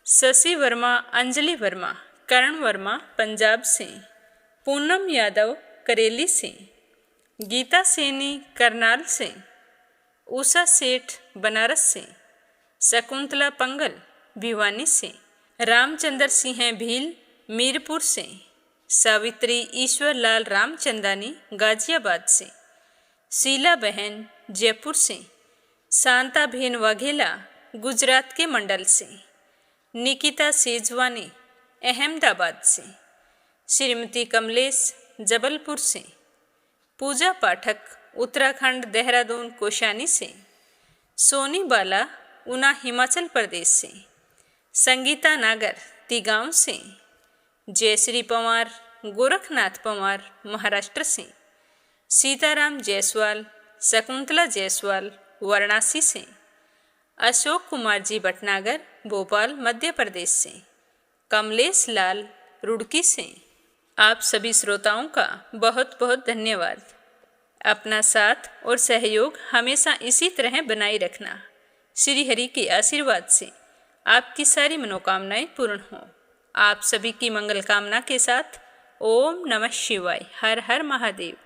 शशि वर्मा अंजलि वर्मा करण वर्मा पंजाब से, पूनम यादव करेली से, गीता सैनी करनाल से, उषा सेठ बनारस से, शकुंतला पंगल भिवानी से, रामचंद्र सिंह भील मीरपुर से, सावित्री ईश्वर लाल रामचंदानी गाजियाबाद से, शीला बहन जयपुर से, शांता भेन वाघेला गुजरात के मंडल से, निकिता सेजवानी अहमदाबाद से, श्रीमती कमलेश जबलपुर से, पूजा पाठक उत्तराखंड देहरादून कोशानी से, सोनी बाला ऊना हिमाचल प्रदेश से, संगीता नागर तिगांव से, जयश्री पवार गोरखनाथ पवार महाराष्ट्र से, सीताराम जायसवाल शकुंतला जायसवाल वाराणसी से, अशोक कुमार जी भटनागर भोपाल मध्य प्रदेश से, कमलेश लाल रुड़की से। आप सभी श्रोताओं का बहुत बहुत धन्यवाद। अपना साथ और सहयोग हमेशा इसी तरह बनाए रखना। श्री हरि के आशीर्वाद से आपकी सारी मनोकामनाएं पूर्ण हों। आप सभी की मंगल कामना के साथ ओम नमः शिवाय। हर हर महादेव।